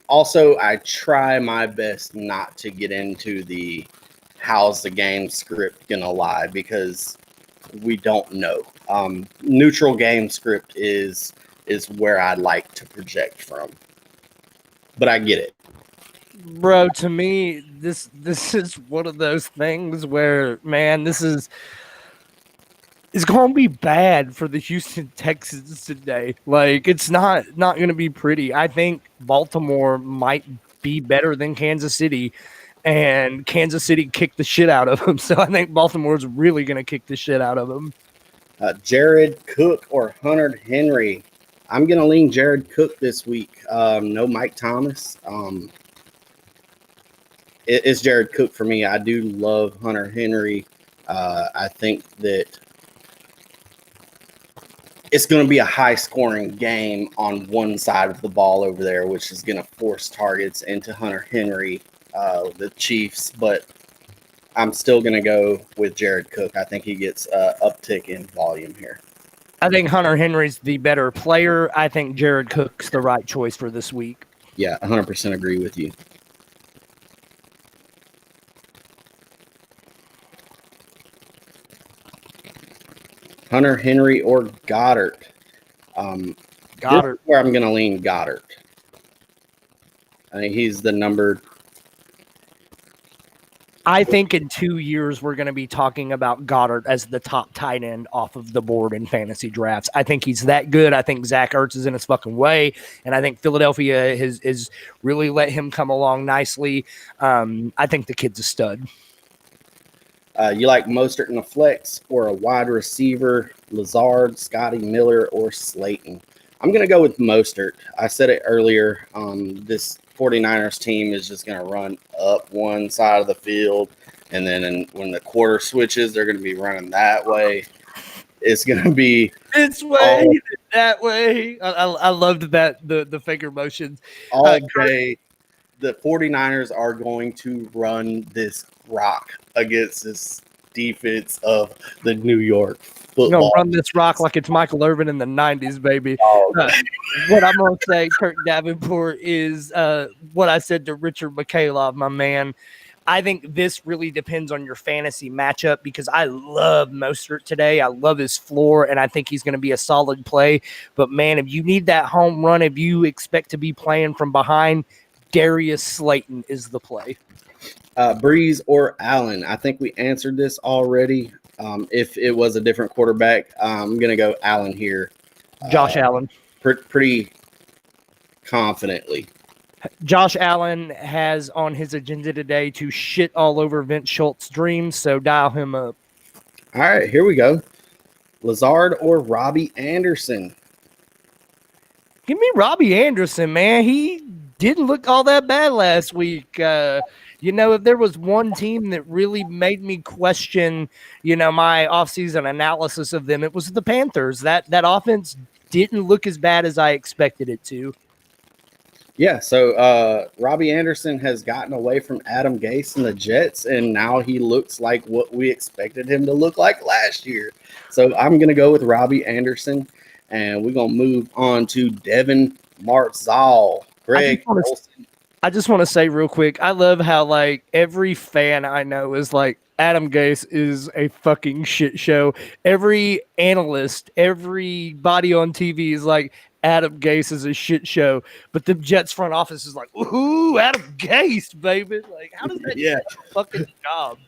Also, I try my best not to get into the how's the game script gonna lie because we don't know. Neutral game script is where I like to project from, but I get it. Bro, to me, this is one of those things where, man, it's going to be bad for the Houston Texans today. Like, it's not going to be pretty. I think Baltimore might be better than Kansas City, and Kansas City kicked the shit out of them. So I think Baltimore's really going to kick the shit out of them. Jared Cook or Hunter Henry? I'm going to lean Jared Cook this week. No Mike Thomas. It's Jared Cook for me. I do love Hunter Henry. I think that it's going to be a high-scoring game on one side of the ball over there, which is going to force targets into Hunter Henry, the Chiefs. But I'm still going to go with Jared Cook. I think he gets an uptick in volume here. I think Hunter Henry's the better player. I think Jared Cook's the right choice for this week. Yeah, 100% agree with you. Hunter Henry or Goddard. This Goddard. is where I'm going to lean Goddard. I think he's the number. I think in 2 years we're going to be talking about Goddard as the top tight end off of the board in fantasy drafts. I think he's that good. I think Zach Ertz is in his fucking way, and I think Philadelphia has really let him come along nicely. I think the kid's a stud. You like Mostert in a flex or a wide receiver, Lazard, Scotty Miller, or Slayton? I'm going to go with Mostert. I said it earlier. This 49ers team is just going to run up one side of the field, and then when the quarter switches, they're going to be running that way. It's going to be this way, that way. I loved that, the finger motions. All day, the 49ers are going to run this rock against this defense of the New York football. We're going to run this rock like it's Michael Irvin in the 90s, baby. What I'm going to say, Kirk Davenport, is what I said to Richard Mikhailov, my man. I think this really depends on your fantasy matchup because I love Mostert today. I love his floor, and I think he's going to be a solid play. But, man, if you need that home run, if you expect to be playing from behind, Darius Slayton is the play. Breeze or Allen? I think we answered this already. If it was a different quarterback, I'm going to go Allen here. Josh Allen. Pretty confidently. Josh Allen has on his agenda today to shit all over Vince Schultz's dreams, so dial him up. All right, here we go. Lazard or Robbie Anderson? Give me Robbie Anderson, man. He didn't look all that bad last week. If there was one team that really made me question, my offseason analysis of them, it was the Panthers. That offense didn't look as bad as I expected it to. Yeah, so Robbie Anderson has gotten away from Adam Gase and the Jets, and now he looks like what we expected him to look like last year. So I'm going to go with Robbie Anderson, and we're going to move on to Devin Martzal. Greg Olsen. I just want to say real quick, I love how every fan I know is like, Adam Gase is a fucking shit show. Every analyst, everybody on TV is like, Adam Gase is a shit show. But the Jets front office is like, ooh, Adam Gase, baby. Like, how does that do a fucking job?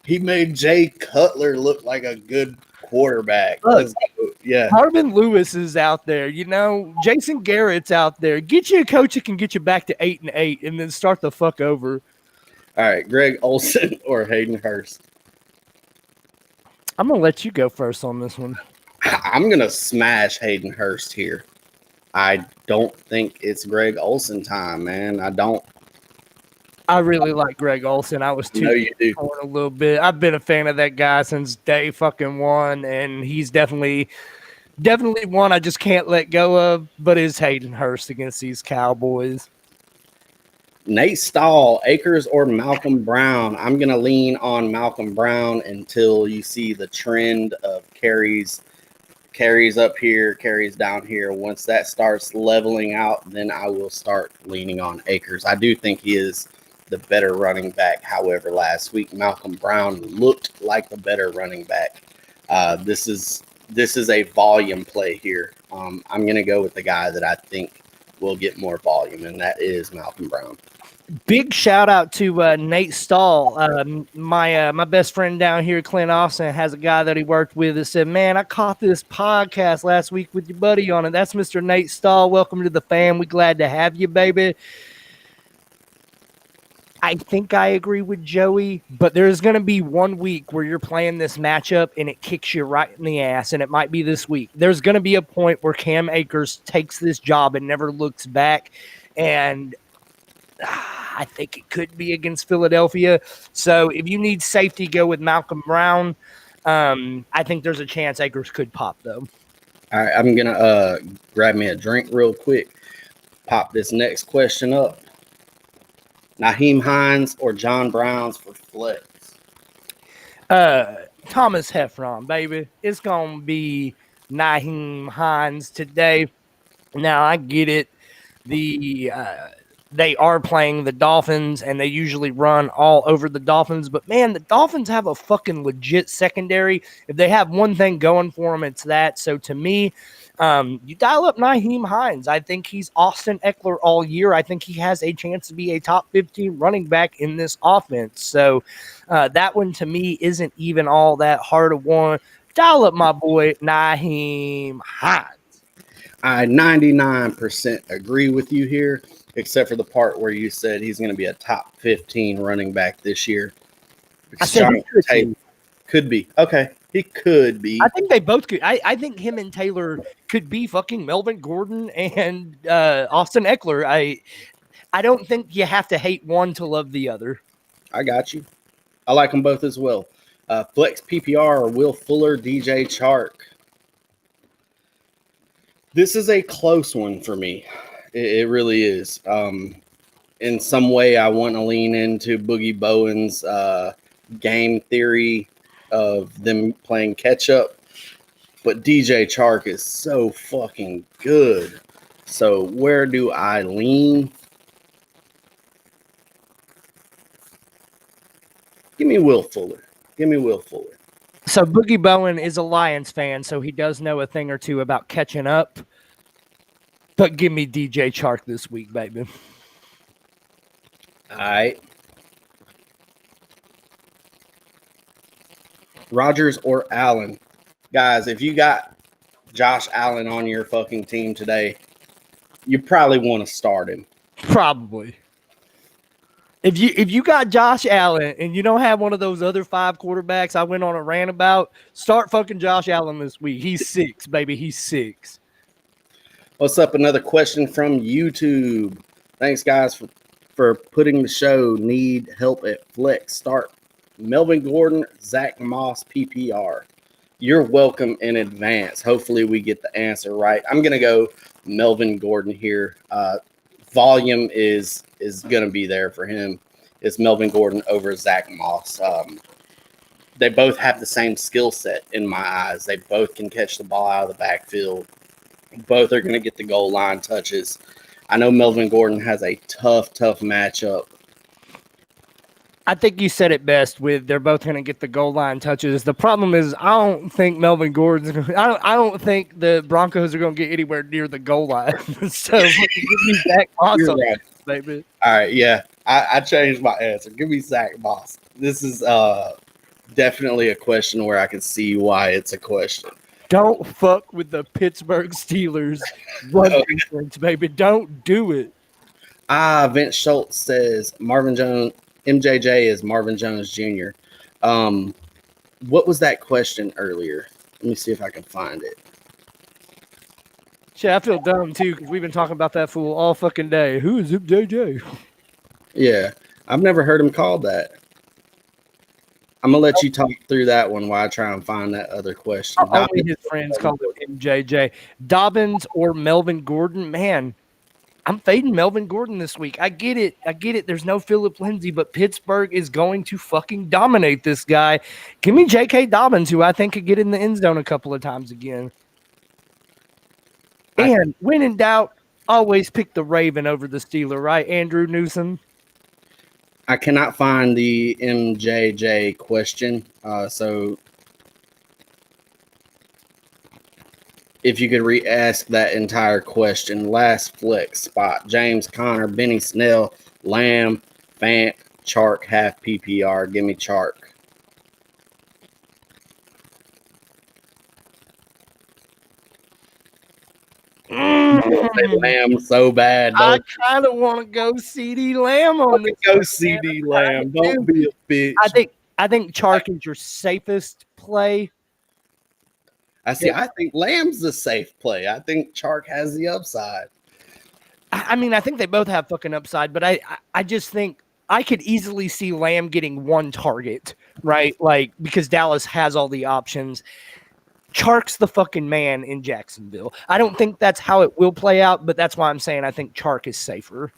He made Jay Cutler look like a good quarterback. Yeah. Marvin Lewis is out there. Jason Garrett's out there. Get you a coach that can get you back to 8-8 and then start the fuck over. All right, Greg Olsen or Hayden Hurst? I'm going to let you go first on this one. I'm going to smash Hayden Hurst here. I don't think it's Greg Olsen time, man. I don't. I really like Greg Olsen. I was too torn a little bit. I've been a fan of that guy since day fucking one, and he's definitely one I just can't let go of, but is Hayden Hurst against these Cowboys. Nate Stahl, Akers or Malcolm Brown? I'm going to lean on Malcolm Brown until you see the trend of carries up here, carries down here. Once that starts leveling out, then I will start leaning on Akers. I do think he is the better running back. However, last week Malcolm Brown looked like the better running back. This is a volume play here. I'm going to go with the guy that I think will get more volume, and that is Malcolm Brown. Big shout out to Nate Stahl. My best friend down here, Clint Austin, has a guy that he worked with that said, man, I caught this podcast last week with your buddy on it. That's Mr. Nate Stahl. Welcome to the fam. We glad to have you, baby. I think I agree with Joey, but there's going to be 1 week where you're playing this matchup and it kicks you right in the ass, and it might be this week. There's going to be a point where Cam Akers takes this job and never looks back, and I think it could be against Philadelphia. So if you need safety, go with Malcolm Brown. I think there's a chance Akers could pop, though. All right, I'm going to grab me a drink real quick, pop this next question up. Nyheim Hines or John Browns for flex? Thomas Heffron, baby. It's going to be Nyheim Hines today. Now, I get it. The they are playing the Dolphins, and they usually run all over the Dolphins. But, man, the Dolphins have a fucking legit secondary. If they have one thing going for them, it's that. So, to me, you dial up Nyheim Hines. I think he's Austin Eckler all year. I think he has a chance to be a top 15 running back in this offense. So, that one, to me, isn't even all that hard of one. Dial up my boy Nyheim Hines. I 99% agree with you here, except for the part where you said he's going to be a top 15 running back this year. I said he could be. Okay, he could be. I think they both could. I think him and Taylor could be fucking Melvin Gordon and Austin Eckler. I don't think you have to hate one to love the other. I got you. I like them both as well. Flex PPR or Will Fuller, DJ Chark. This is a close one for me. It really is. In some way, I want to lean into Boogie Bowen's game theory of them playing catch up. But DJ Chark is so fucking good. So where do I lean? Give me Will Fuller. So Boogie Bowen is a Lions fan, so he does know a thing or two about catching up. But give me DJ Chark this week, baby. All right. Rodgers or Allen. Guys, if you got Josh Allen on your fucking team today, you probably want to start him. Probably. If you got Josh Allen and you don't have one of those other 5 quarterbacks I went on a rant about, start fucking Josh Allen this week. He's 6, baby. He's 6. What's up? Another question from YouTube. Thanks, guys, for putting the show. Need help at flex. Start Melvin Gordon, Zach Moss, PPR. You're welcome in advance. Hopefully we get the answer right. I'm going to go Melvin Gordon here. Volume is going to be there for him. It's Melvin Gordon over Zach Moss. They both have the same skill set in my eyes. They both can catch the ball out of the backfield. Both are going to get the goal line touches. I know Melvin Gordon has a tough matchup. I think you said it best with they're both going to get the goal line touches. The problem is I don't think Melvin Gordon's I don't think the Broncos are going to get anywhere near the goal line. So give me Zach Moss, right, baby. All right, yeah. I changed my answer. Give me Zach Moss. This is definitely a question where I can see why it's a question. Don't fuck with the Pittsburgh Steelers run defense, baby. Don't do it. Vince Schultz says Marvin Jones, MJJ is Marvin Jones Jr. What was that question earlier? Let me see if I can find it. Shit, I feel dumb too because we've been talking about that fool all fucking day. Who is MJJ? Yeah, I've never heard him called that. I'm gonna let you talk through that one while I try and find that other question. Only his friends call him MJJ. Dobbins or Melvin Gordon? Man, I'm fading Melvin Gordon this week. I get it. There's no Phillip Lindsay, but Pittsburgh is going to fucking dominate this guy. Give me J.K. Dobbins, who I think could get in the end zone a couple of times again. And when in doubt, always pick the Raven over the Steeler, right, Andrew Newsom? I cannot find the MJJ question. So if you could re-ask that entire question. Last flex spot. James Conner, Benny Snell, Lamb, Fant, Chark, half PPR. Give me Chark. Lamb so bad. I kind of want to go CD Lamb on this. Go CD Lamb. Don't be a bitch. I think Chark is your safest play. I think Lamb's the safe play. I think Chark has the upside. I mean, I think they both have fucking upside, but I just think I could easily see Lamb getting one target, right? Like, because Dallas has all the options. Chark's the fucking man in Jacksonville. I don't think that's how it will play out, but that's why I'm saying I think Chark is safer.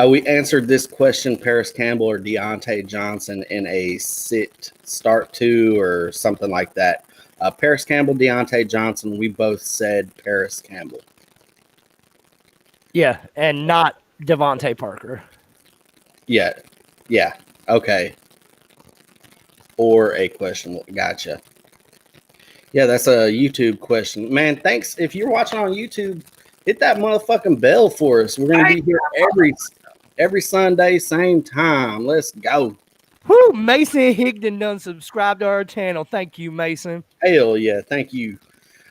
We answered this question, Paris Campbell or Deontay Johnson in a start two or something like that. Paris Campbell, Deontay Johnson, we both said Paris Campbell. Yeah, and not Devontae Parker. Yeah. Okay. Or a question. Gotcha. Yeah, that's a YouTube question. Man, thanks. If you're watching on YouTube, hit that motherfucking bell for us. We're gonna be here every Sunday, same time. Let's go. Whoo, Mason Higdon done subscribe to our channel. Thank you, Mason. Hell yeah, thank you.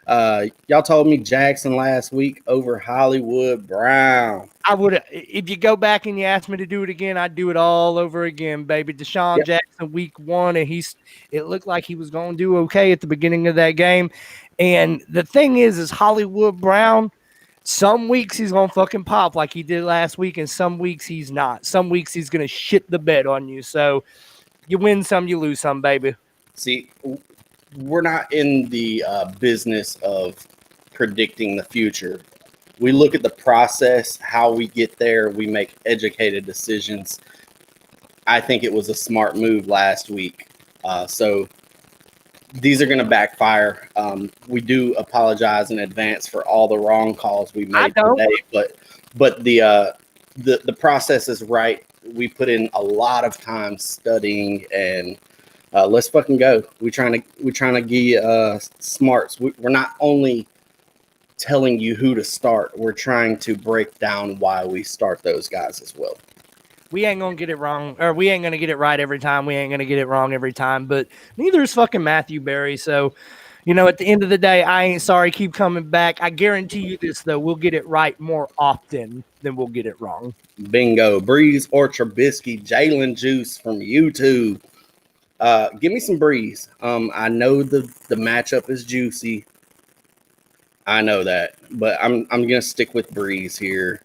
Y'all told me Jackson last week over Hollywood Brown. I would, if you go back and you asked me to do it again, I'd do it all over again, baby. Deshaun Jackson, week 1, and it looked like he was going to do okay at the beginning of that game. And the thing is Hollywood Brown, some weeks he's going to fucking pop like he did last week, and some weeks he's not. Some weeks he's going to shit the bed on you. So you win some, you lose some, baby. See, we're not in the business of predicting the future. We look at the process, how we get there. We make educated decisions. I think it was a smart move last week. So these are going to backfire. We do apologize in advance for all the wrong calls we made today, but the process is right. We put in a lot of time studying, and let's fucking go. We're trying to give you smarts. We're not only telling you who to start, we're trying to break down why we start those guys as well. We ain't gonna get it wrong, or we ain't gonna get it right every time. We ain't gonna get it wrong every time, but neither is fucking Matthew Berry. So, at the end of the day, I ain't sorry. Keep coming back. I guarantee you this, though. We'll get it right more often than we'll get it wrong. Bingo. Breeze or Trubisky. Jalen Juice from YouTube. Give me some Breeze. I know the matchup is juicy. I know that, but I'm gonna stick with Breeze here.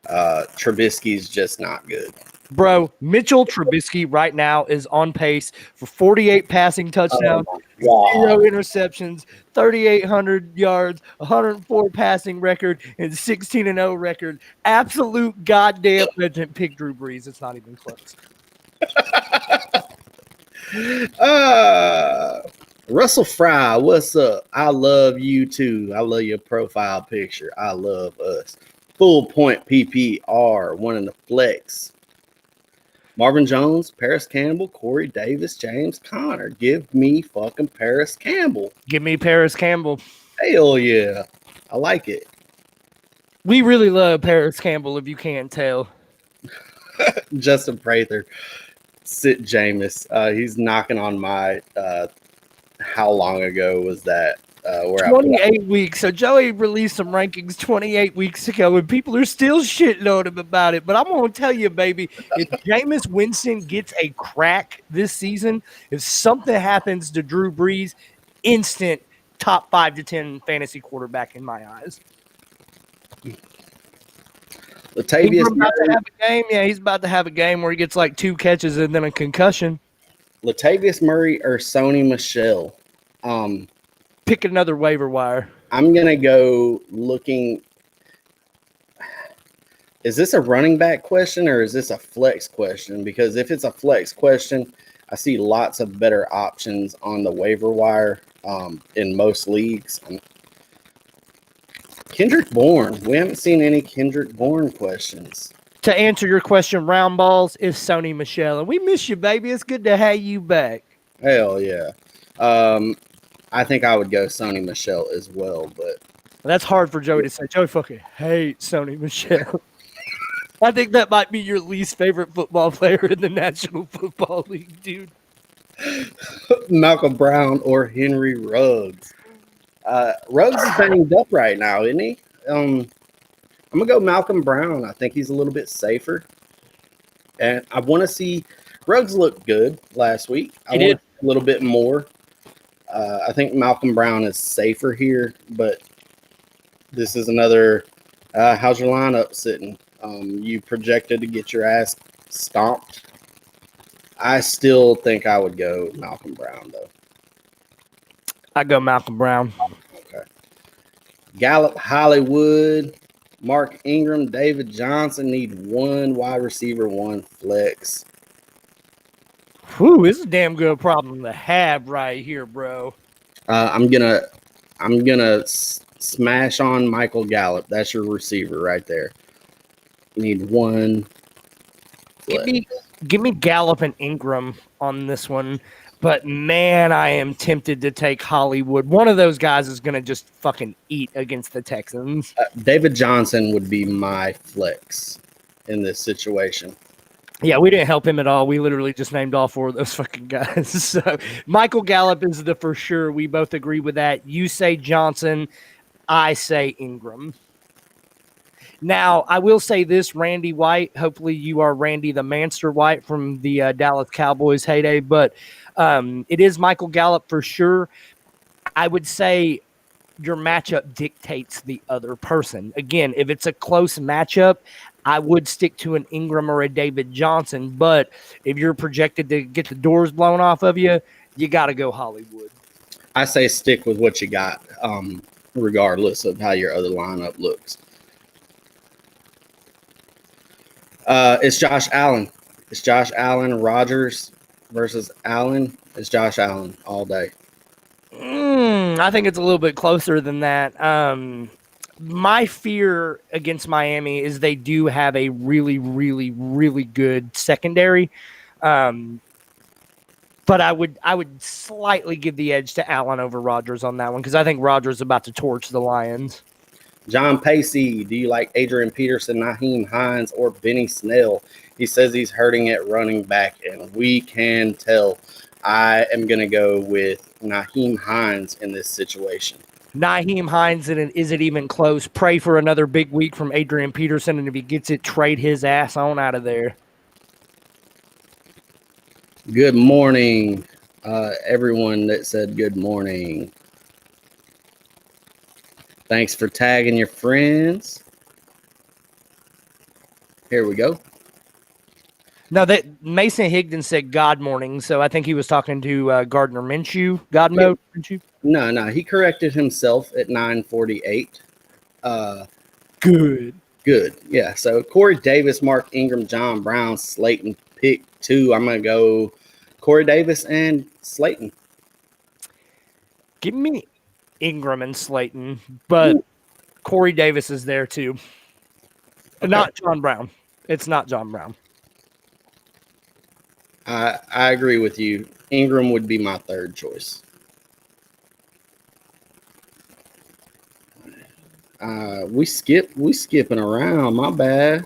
Trubisky's just not good. Bro, Mitchell Trubisky right now is on pace for 48 passing touchdowns, 0 interceptions, 3,800 yards, 104 passing record, and 16-0 record. Absolute goddamn legend. Pick Drew Brees. It's not even close. Russell Fry, what's up? I love you too. I love your profile picture. I love us. Full point PPR, one in the flex. Marvin Jones, Paris Campbell, Corey Davis, James Conner. Give me fucking Paris Campbell. Give me Paris Campbell. Hell yeah. I like it. We really love Paris Campbell, if you can't tell. Justin Prather, sit Jameis. He's knocking on my how long ago was that? 28 weeks. So Joey released some rankings 28 weeks ago, and people are still shitting on him about it. But I'm going to tell you, baby, if Jameis Winston gets a crack this season, if something happens to Drew Brees, instant top 5 to 10 fantasy quarterback in my eyes. Latavius about to have a game. Yeah, he's about to have a game where he gets like 2 catches and then a concussion. Latavius Murray or Sony Michel? Pick another waiver wire. I'm going to go looking. Is this a running back question or is this a flex question? Because if it's a flex question, I see lots of better options on the waiver wire in most leagues. Kendrick Bourne. We haven't seen any Kendrick Bourne questions. To answer your question, round balls is Sony Michel. And we miss you, baby. It's good to have you back. Hell yeah. I think I would go Sony Michel as well, but that's hard for Joey to say. Joey fucking hates Sony Michel. I think that might be your least favorite football player in the National Football League, dude. Malcolm Brown or Henry Ruggs. Ruggs is banged up right now, isn't he? I'm gonna go Malcolm Brown. I think he's a little bit safer, and I want to see Ruggs look good last week. I want a little bit more. I think Malcolm Brown is safer here, but this is another. How's your lineup sitting? You projected to get your ass stomped. I still think I would go Malcolm Brown, though. I go Malcolm Brown. Okay. Gallup, Hollywood, Mark Ingram, David Johnson need 1 wide receiver, 1 flex. Whew, it's a damn good problem to have right here, bro. I'm gonna smash on Michael Gallup. That's your receiver right there. Need one. Give me Gallup and Ingram on this one. But man, I am tempted to take Hollywood. One of those guys is going to just fucking eat against the Texans. David Johnson would be my flex in this situation. Yeah, we didn't help him at all. We literally just named all four of those fucking guys. So Michael Gallup is the for sure. We both agree with that. You say Johnson. I say Ingram. Now, I will say this, Randy White. Hopefully, you are Randy the Manster White from the Dallas Cowboys heyday, but it is Michael Gallup for sure. I would say your matchup dictates the other person. Again, if it's a close matchup, I would stick to an Ingram or a David Johnson, but if you're projected to get the doors blown off of you, you got to go Hollywood. I say stick with what you got, regardless of how your other lineup looks. It's Josh Allen. It's Josh Allen. Rodgers versus Allen. It's Josh Allen all day. I think it's a little bit closer than that. My fear against Miami is they do have a really, really, really good secondary. But I would slightly give the edge to Allen over Rodgers on that one because I think Rodgers is about to torch the Lions. John Pacey, do you like Adrian Peterson, Naheem Hines, or Benny Snell? He says he's hurting at running back, and we can tell. I am going to go with Naheem Hines in this situation. Naheem Hines, and is it even close? Pray for another big week from Adrian Peterson, and if he gets it, trade his ass on out of there. Good morning, everyone that said good morning. Thanks for tagging your friends. Here we go. No, that Mason Higdon said God morning, so I think he was talking to Gardner Minshew. God mode Minshew. No, he corrected himself at 9:48. Good. Yeah. So Corey Davis, Mark Ingram, John Brown, Slayton, pick 2. I'm gonna go Corey Davis and Slayton. Give me Ingram and Slayton, but Corey Davis is there too. Okay. Not John Brown. It's not John Brown. I agree with you. Ingram would be my third choice. We skipping around. My bad.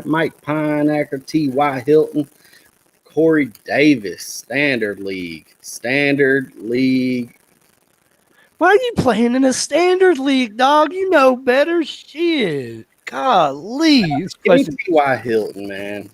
Mike Pineacker, T.Y. Hilton, Corey Davis, Standard League. Why are you playing in a Standard League, dog? You know better. Shit. Golly. Give me T.Y. Hilton, man.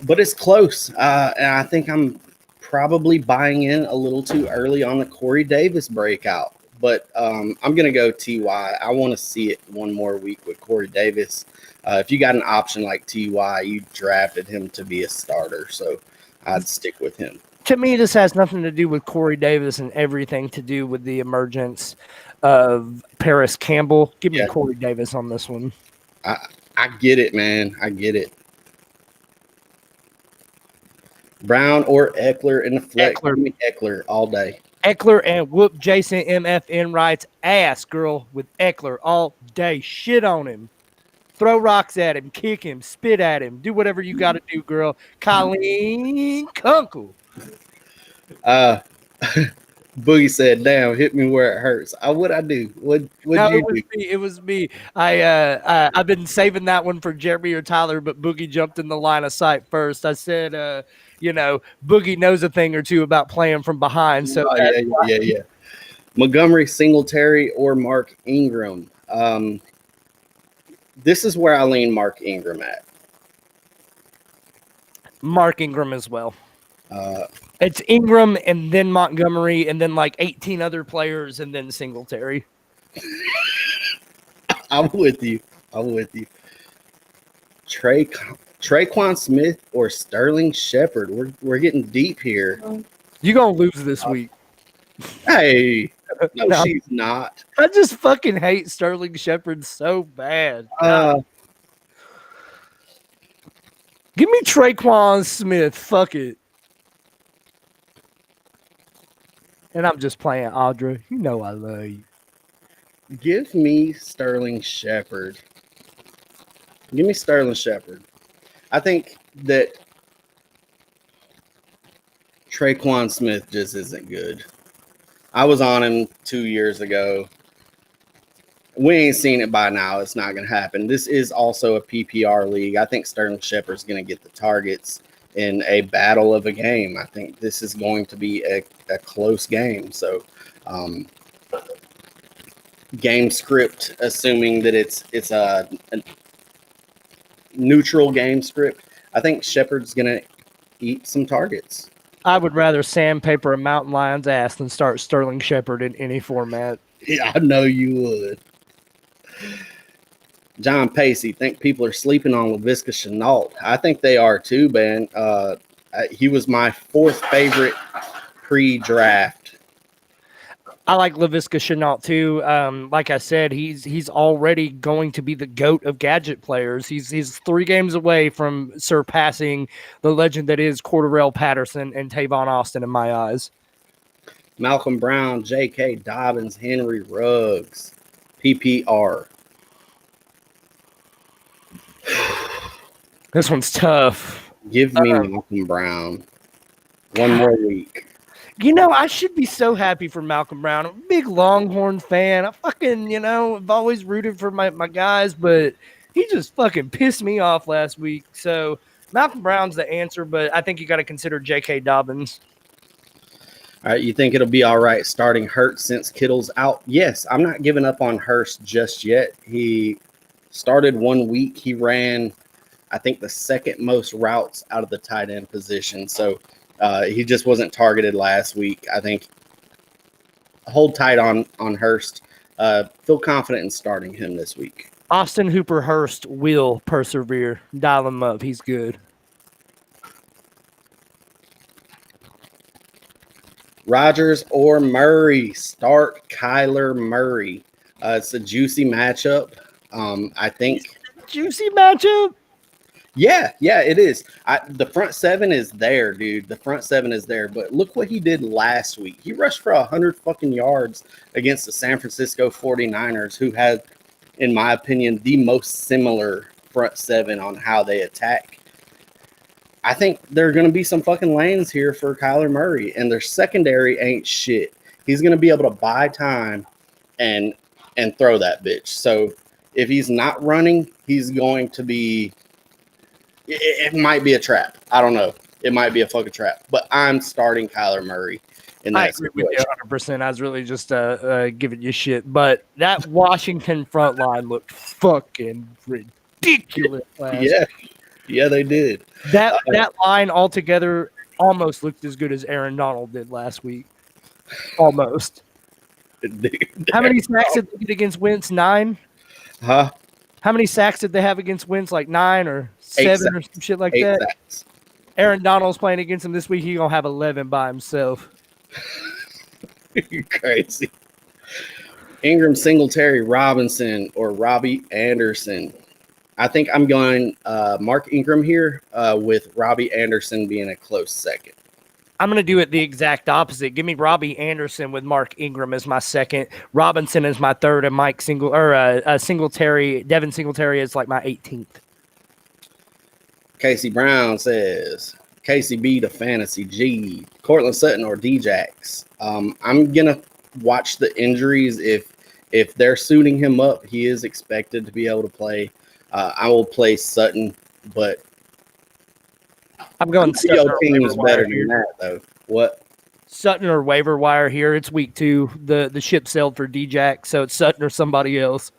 But it's close. And I think I'm probably buying in a little too early on the Corey Davis breakout. But I'm going to go T.Y. I want to see it one more week with Corey Davis. If you got an option like T.Y., you drafted him to be a starter. So I'd stick with him. To me, this has nothing to do with Corey Davis and everything to do with the emergence of Paris Campbell. Give me Corey Davis on this one. I get it, man. I get it. Brown or Eckler in the flex. Give me Eckler all day. Eckler and whoop Jason MFN writes ass, girl, with Eckler all day. Shit on him. Throw rocks at him. Kick him. Spit at him. Do whatever you got to do, girl. Colleen Kunkel. Boogie said, damn, hit me where it hurts. What'd I do? What'd you do? It was me. I've been saving that one for Jeremy or Tyler, but Boogie jumped in the line of sight first. I said, Boogie knows a thing or two about playing from behind. So yeah. Montgomery, Singletary, or Mark Ingram. This is where I lean Mark Ingram at. Mark Ingram as well. It's Ingram and then Montgomery and then like 18 other players and then Singletary. I'm with you. Traquan Smith or Sterling Shepard. We're getting deep here. You're going to lose this week. Hey. No, she's not. I just fucking hate Sterling Shepard so bad. Give me Traquan Smith. Fuck it. And I'm just playing Audra. You know I love you. Give me Sterling Shepard. Give me Sterling Shepard. I think that Traquan Smith just isn't good. I was on him 2 years ago. We ain't seen it by now. It's not going to happen. This is also a PPR league. I think Sterling Shepard's going to get the targets in a battle of a game. I think this is going to be a close game. So, game script, assuming that it's a neutral game script, I think Shepard's going to eat some targets. I would rather sandpaper a mountain lion's ass than start Sterling Shepard in any format. Yeah, I know you would. John Pacey, think people are sleeping on Laviska Shenault. I think they are too, man. He was my fourth favorite pre-draft. I like Laviska Shenault too. Like I said, he's already going to be the GOAT of gadget players. He's 3 games away from surpassing the legend that is Cordarrelle Patterson and Tavon Austin in my eyes. Malcolm Brown, J.K. Dobbins, Henry Ruggs, PPR. This one's tough. Give me Malcolm Brown. One more week. You know, I should be so happy for Malcolm Brown. I'm a big Longhorn fan. I fucking, I've always rooted for my guys, but he just fucking pissed me off last week. So Malcolm Brown's the answer, but I think you got to consider J.K. Dobbins. All right, you think it'll be all right starting Hurts since Kittle's out? Yes, I'm not giving up on Hurts just yet. He started 1 week. He ran, I think, the second most routes out of the tight end position. So he just wasn't targeted last week. I think hold tight on Hurst. Feel confident in starting him this week. Austin Hooper Hurst will persevere. Dial him up. He's good. Rodgers or Murray? Start Kyler Murray. It's a juicy matchup. I think juicy matchup. Yeah, it is. The front seven is there, dude. The front seven is there. But look what he did last week. He rushed for 100 fucking yards against the San Francisco 49ers, who had, in my opinion, the most similar front seven on how they attack. I think there are going to be some fucking lanes here for Kyler Murray, and their secondary ain't shit. He's going to be able to buy time and throw that bitch. So if he's not running, he's going to be – it might be a trap. I don't know. It might be a fucking trap. But I'm starting Kyler Murray in that situation. I agree with you 100%. I was really just giving you shit. But that Washington front line looked fucking ridiculous last week. Yeah, they did. That line altogether almost looked as good as Aaron Donald did last week. Almost. Dude, how many sacks did they get against Wentz? 9? Huh? How many sacks did they have against Wentz? Like 9 or 7 or some shit like 8 that? Sacks. Aaron Donald's playing against him this week. He's going to have 11 by himself. You're crazy. Ingram, Singletary, Robinson, or Robbie Anderson. I think I'm going Mark Ingram here with Robbie Anderson being a close second. I'm going to do it the exact opposite. Give me Robbie Anderson with Mark Ingram as my second. Robinson is my third, and Singletary, Devin Singletary is like my 18th. Casey Brown says, Casey B to Fantasy G, Cortland Sutton or Djax. I'm going to watch the injuries. If they're suiting him up, he is expected to be able to play. I will play Sutton, but I'm going Sutton. Your team is better than that, though. What? Sutton or waiver wire here. It's week 2. The ship sailed for Djax, so it's Sutton or somebody else.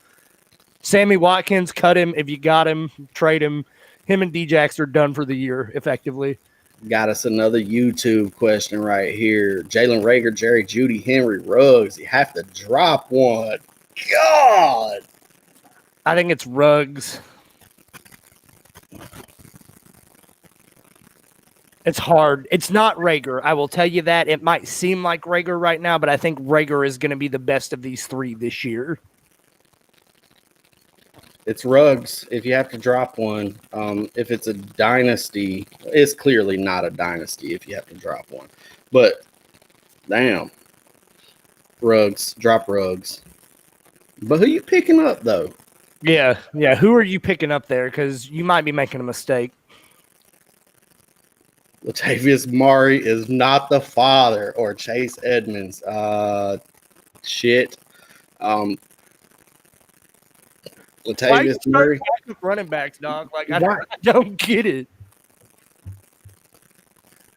Sammy Watkins, cut him. If you got him, trade him. Him and Djax are done for the year, effectively. Got us another YouTube question right here. Jalen Reagor, Jerry Jeudy, Henry Ruggs. You have to drop one. God. I think it's Ruggs. It's hard. It's not Reagor. I will tell you that. It might seem like Reagor right now, but I think Reagor is going to be the best of these 3 this year. It's Ruggs if you have to drop one. If it's a dynasty, it's clearly not a dynasty if you have to drop one. But, damn. Ruggs. Drop Ruggs. But who you picking up, though? Yeah. Who are you picking up there? Because you might be making a mistake. Latavius Murray is not the father, or Chase Edmonds. Shit. Why are you Latavius Murray. starting running backs, dog? Like I Why? don't get it.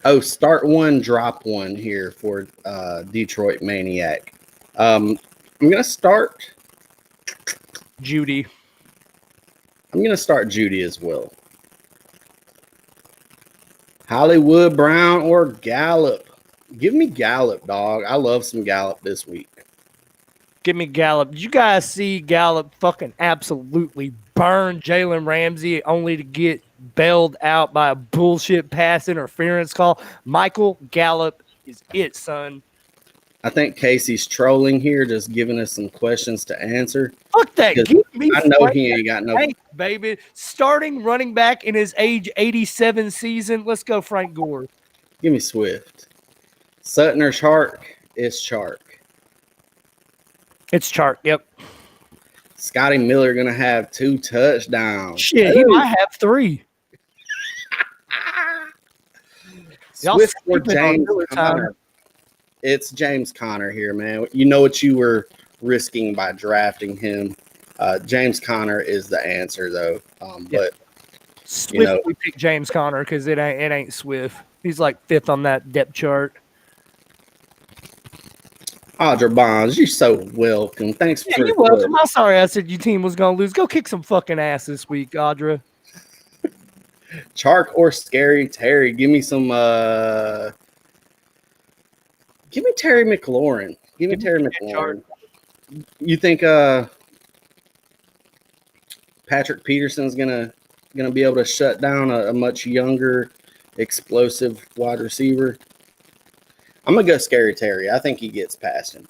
Oh, start one, drop one here for Detroit Maniac. I'm gonna start. Judy. I'm gonna start Judy as well. Hollywood Brown or Gallup? Give me Gallup, dog. I love some Gallup this week. Give me Gallup. Did you guys see Gallup fucking absolutely burn Jalen Ramsey only to get bailed out by a bullshit pass interference call? Michael Gallup is it, son. I think Casey's trolling here, just giving us some questions to answer. Fuck that. Because Give me I know Frank he ain't got no. Tank, baby. Starting running back in his age 87 season. Let's go, Frank Gore. Give me Swift. Sutton or Chark? It's Chark. It's Chark. Yep. Scotty Miller gonna have 2 touchdowns. Shit, he might have 3. Y'all Swift or sleeping on James Miller time. Conner? It's James Conner here, man. You know what you were risking by drafting him. James Conner is the answer, though. But Swift, we picked James Conner because it ain't Swift. He's like 5th on that depth chart. Audra Bonds, you're so welcome. Thanks for You're welcome. I'm sorry I said your team was gonna lose. Go kick some fucking ass this week, Audra. Chark or Scary Terry. Give me some. Give me Terry McLaurin. Give me Terry McLaurin. You think Patrick Peterson's gonna be able to shut down a much younger, explosive wide receiver? I'm gonna go Scary Terry. I think he gets past him.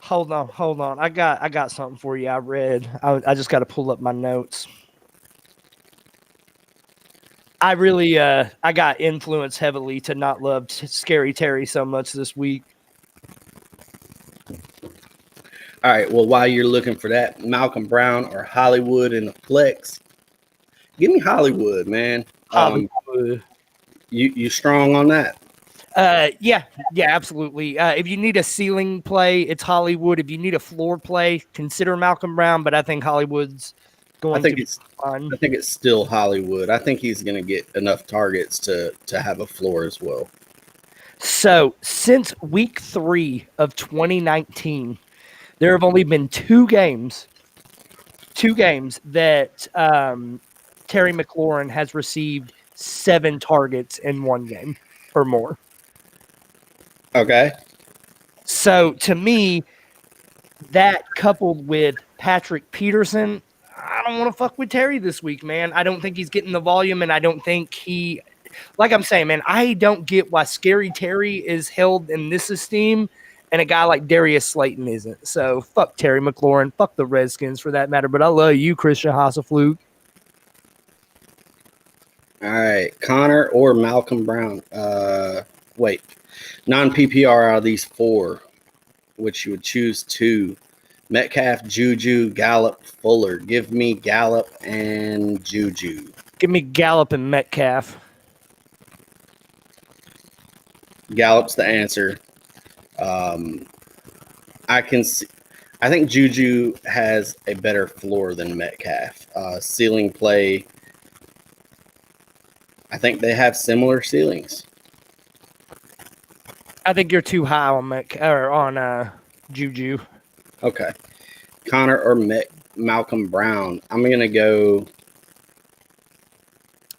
Hold on. I got something for you. I read. I just got to pull up my notes. I really I got influenced heavily to not love Scary Terry so much this week. All right. Well, while you're looking for that, Malcolm Brown or Hollywood in the flex, give me Hollywood, man. Hollywood. You strong on that? Yeah, absolutely. If you need a ceiling play, it's Hollywood. If you need a floor play, consider Malcolm Brown. But I think Hollywood's going to be fun. I think it's still Hollywood. I think he's going to get enough targets to have a floor as well. So since week 3 of 2019, there have only been 2 games that Terry McLaurin has received 7 targets in one game or more. Okay. So to me, that coupled with Patrick Peterson, I don't want to fuck with Terry this week, man. I don't think he's getting the volume, and I don't think he, like I'm saying, man, I don't get why Scary Terry is held in this esteem and a guy like Darius Slayton isn't. So fuck Terry McLaurin, fuck the Redskins for that matter, but I love you, Christian Hasselflug. All right, Connor or Malcolm Brown. Wait, non-PPR out of these 4, which you would choose 2. Metcalf, Juju, Gallup, Fuller. Give me Gallup and Juju. Give me Gallup and Metcalf. Gallup's the answer. I think Juju has a better floor than Metcalf. Ceiling play. I think they have similar ceilings. I think you're too high on Juju. Okay. Connor or Malcolm Brown. I'm going to go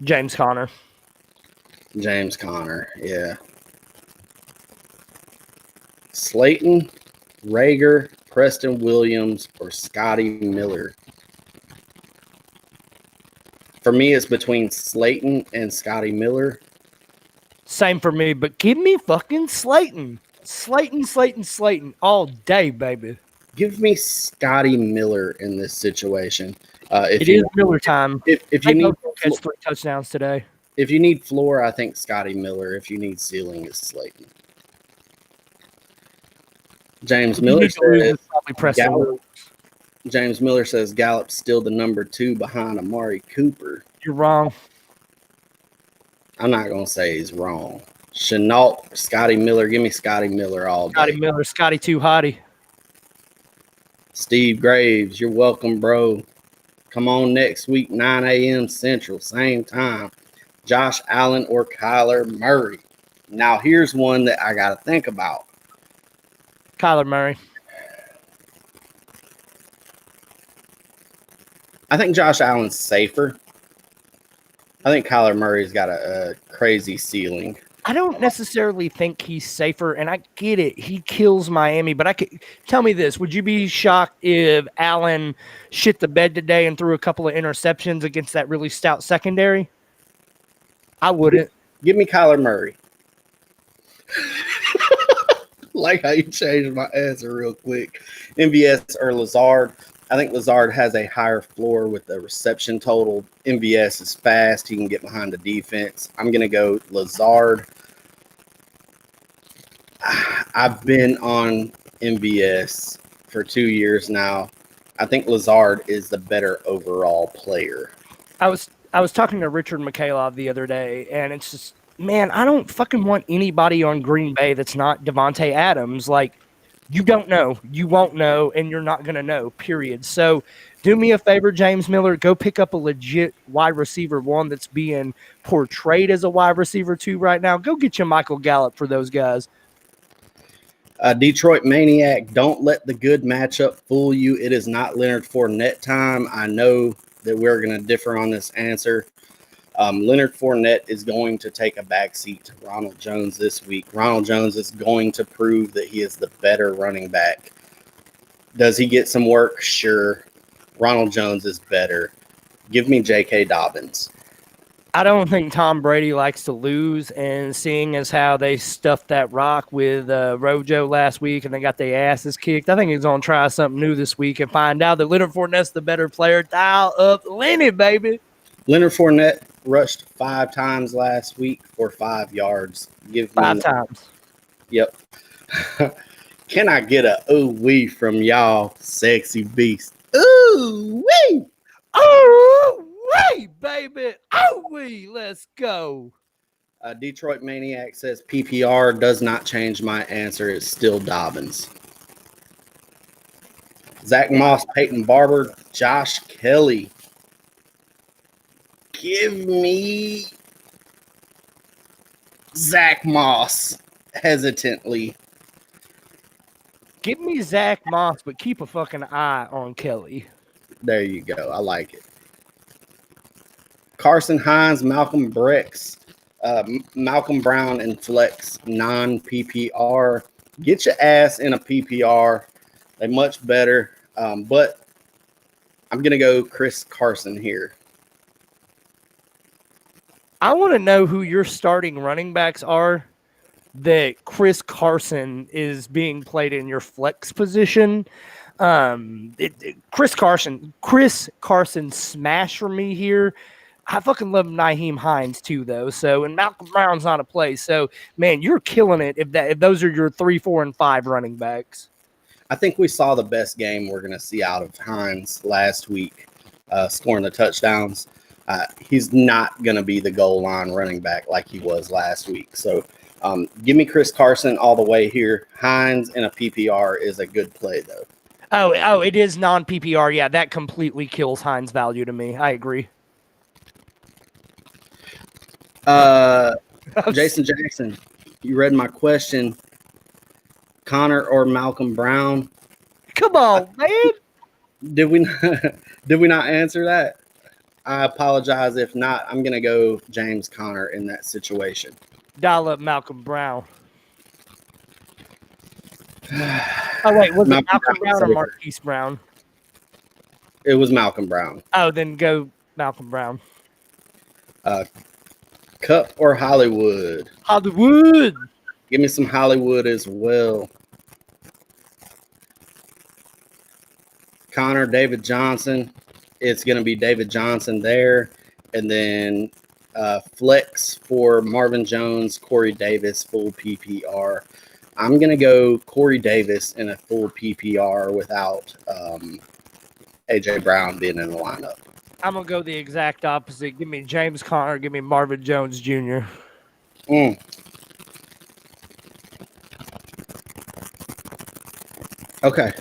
James Conner. James Conner, yeah. Slayton, Rager, Preston Williams, or Scotty Miller. For me, it's between Slayton and Scotty Miller. Same for me, but give me fucking Slayton. Slayton all day, baby. Give me Scotty Miller in this situation. It is Miller time. If you need catch 3 touchdowns today. If you need floor, I think Scotty Miller. If you need ceiling, it's Slayton. James Miller says probably Preston. James Miller says Gallup's still the number 2 behind Amari Cooper. You're wrong. I'm not going to say he's wrong. Chenault, Scotty Miller. Give me Scotty Miller all day. Scotty Miller, Scotty too hottie. Steve Graves, you're welcome, bro. Come on next week, 9 a.m. Central, same time. Josh Allen or Kyler Murray. Now, here's one that I got to think about. Kyler Murray. I think Josh Allen's safer. I think Kyler Murray's got a crazy ceiling. I don't necessarily think he's safer, and I get it. He kills Miami, but tell me this. Would you be shocked if Allen shit the bed today and threw a couple of interceptions against that really stout secondary? I wouldn't. Give me Kyler Murray. Like how you changed my answer real quick. MVS or Lazard. I think Lazard has a higher floor with the reception total. MVS is fast. He can get behind the defense. I'm going to go Lazard. I've been on MVS for 2 years now. I think Lazard is the better overall player. I was talking to Richard Mikhailov the other day, and it's just, man, I don't fucking want anybody on Green Bay that's not Devontae Adams. Like, you don't know, you won't know, and you're not going to know, period. So do me a favor, James Miller, go pick up a legit wide receiver 1 that's being portrayed as a wide receiver 2 right now. Go get you Michael Gallup for those guys. Detroit Maniac, don't let the good matchup fool you. It is not Leonard Fournette time. I know that we're going to differ on this answer. Leonard Fournette is going to take a backseat to Ronald Jones this week. Ronald Jones is going to prove that he is the better running back. Does he get some work? Sure. Ronald Jones is better. Give me J.K. Dobbins. I don't think Tom Brady likes to lose, and seeing as how they stuffed that rock with Rojo last week and they got their asses kicked, I think he's going to try something new this week and find out that Leonard Fournette's the better player. Dial up Lenny, baby. Leonard Fournette rushed 5 times last week for 5 yards. Give me 5 times. Yep. Can I get a ooh-wee from y'all, sexy beast? Ooh-wee! Ooh-wee, baby. Ooh-wee. Let's go. Detroit Maniac says PPR does not change my answer. It's still Dobbins. Zach Moss, Peyton Barber, Josh Kelly. Give me Zach Moss hesitantly. Give me Zach Moss, but keep a fucking eye on Kelly. There you go. I like it. Carson Hines, Malcolm Brex, Malcolm Brown, and Flex non-PPR. Get your ass in a PPR. They're much better. But I'm going to go Chris Carson here. I want to know who your starting running backs are that Chris Carson is being played in your flex position. Chris Carson smash for me here. I fucking love Nyheim Hines too, though. So, and Malcolm Brown's not a play. So, man, you're killing it if those are your 3, 4, and 5 running backs. I think we saw the best game we're going to see out of Hines last week, scoring the touchdowns. He's not going to be the goal line running back like he was last week. So give me Chris Carson all the way here. Hines in a PPR is a good play, though. Oh, it is non-PPR. Yeah, that completely kills Hines' value to me. I agree. Jason Jackson, you read my question. Connor or Malcolm Brown? Come on, man. Did we not answer that? I apologize if not. I'm going to go James Conner in that situation. Dial up Malcolm Brown. Oh, wait. Was it Malcolm Brown or Marquise Brown? It was Malcolm Brown. Oh, then go Malcolm Brown. Cup or Hollywood? Hollywood. Give me some Hollywood as well. Connor, David Johnson. It's going to be David Johnson there. And then flex for Marvin Jones, Corey Davis, full PPR. I'm going to go Corey Davis in a full PPR without AJ Brown being in the lineup. I'm gonna go the exact opposite. Give me James Conner. Give me Marvin Jones Jr. Mm. Okay.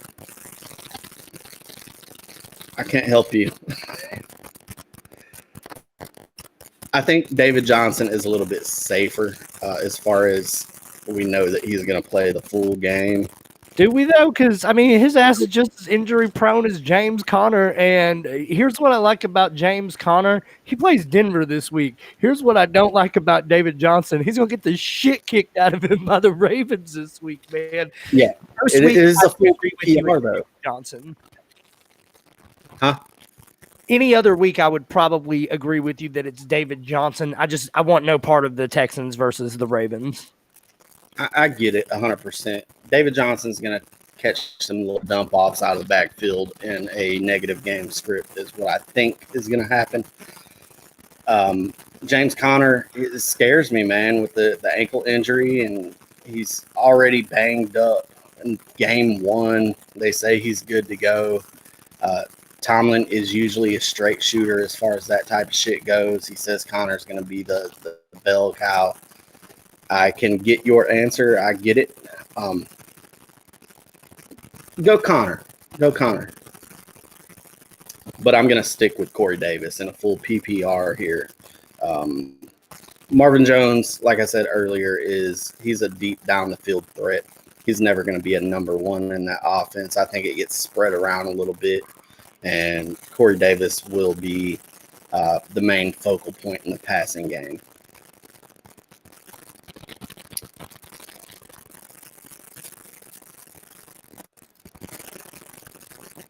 I can't help you. I think David Johnson is a little bit safer as far as we know that he's going to play the full game. Do we though? Because I mean, his ass is just as injury prone as James Conner. And here's what I like about James Conner: he plays Denver this week. Here's what I don't like about David Johnson: he's gonna get the shit kicked out of him by the Ravens this week, man. Yeah, First it week, is I a full agree with you PPR with though. Johnson. Huh? Any other week, I would probably agree with you that it's David Johnson. I want no part of the Texans versus the Ravens. I get it 100%. David Johnson's going to catch some little dump offs out of the backfield in a negative game script is what I think is going to happen. James Conner, it scares me, man, with the ankle injury, and he's already banged up in game one. They say he's good to go. Tomlin is usually a straight shooter as far as that type of shit goes. He says Connor's going to be the bell cow. I can get your answer. I get it. Go Connor. Go Connor. But I'm going to stick with Corey Davis in a full PPR here. Marvin Jones, like I said earlier, he's a deep down the field threat. He's never going to be a number one in that offense. I think it gets spread around a little bit. And Corey Davis will be the main focal point in the passing game.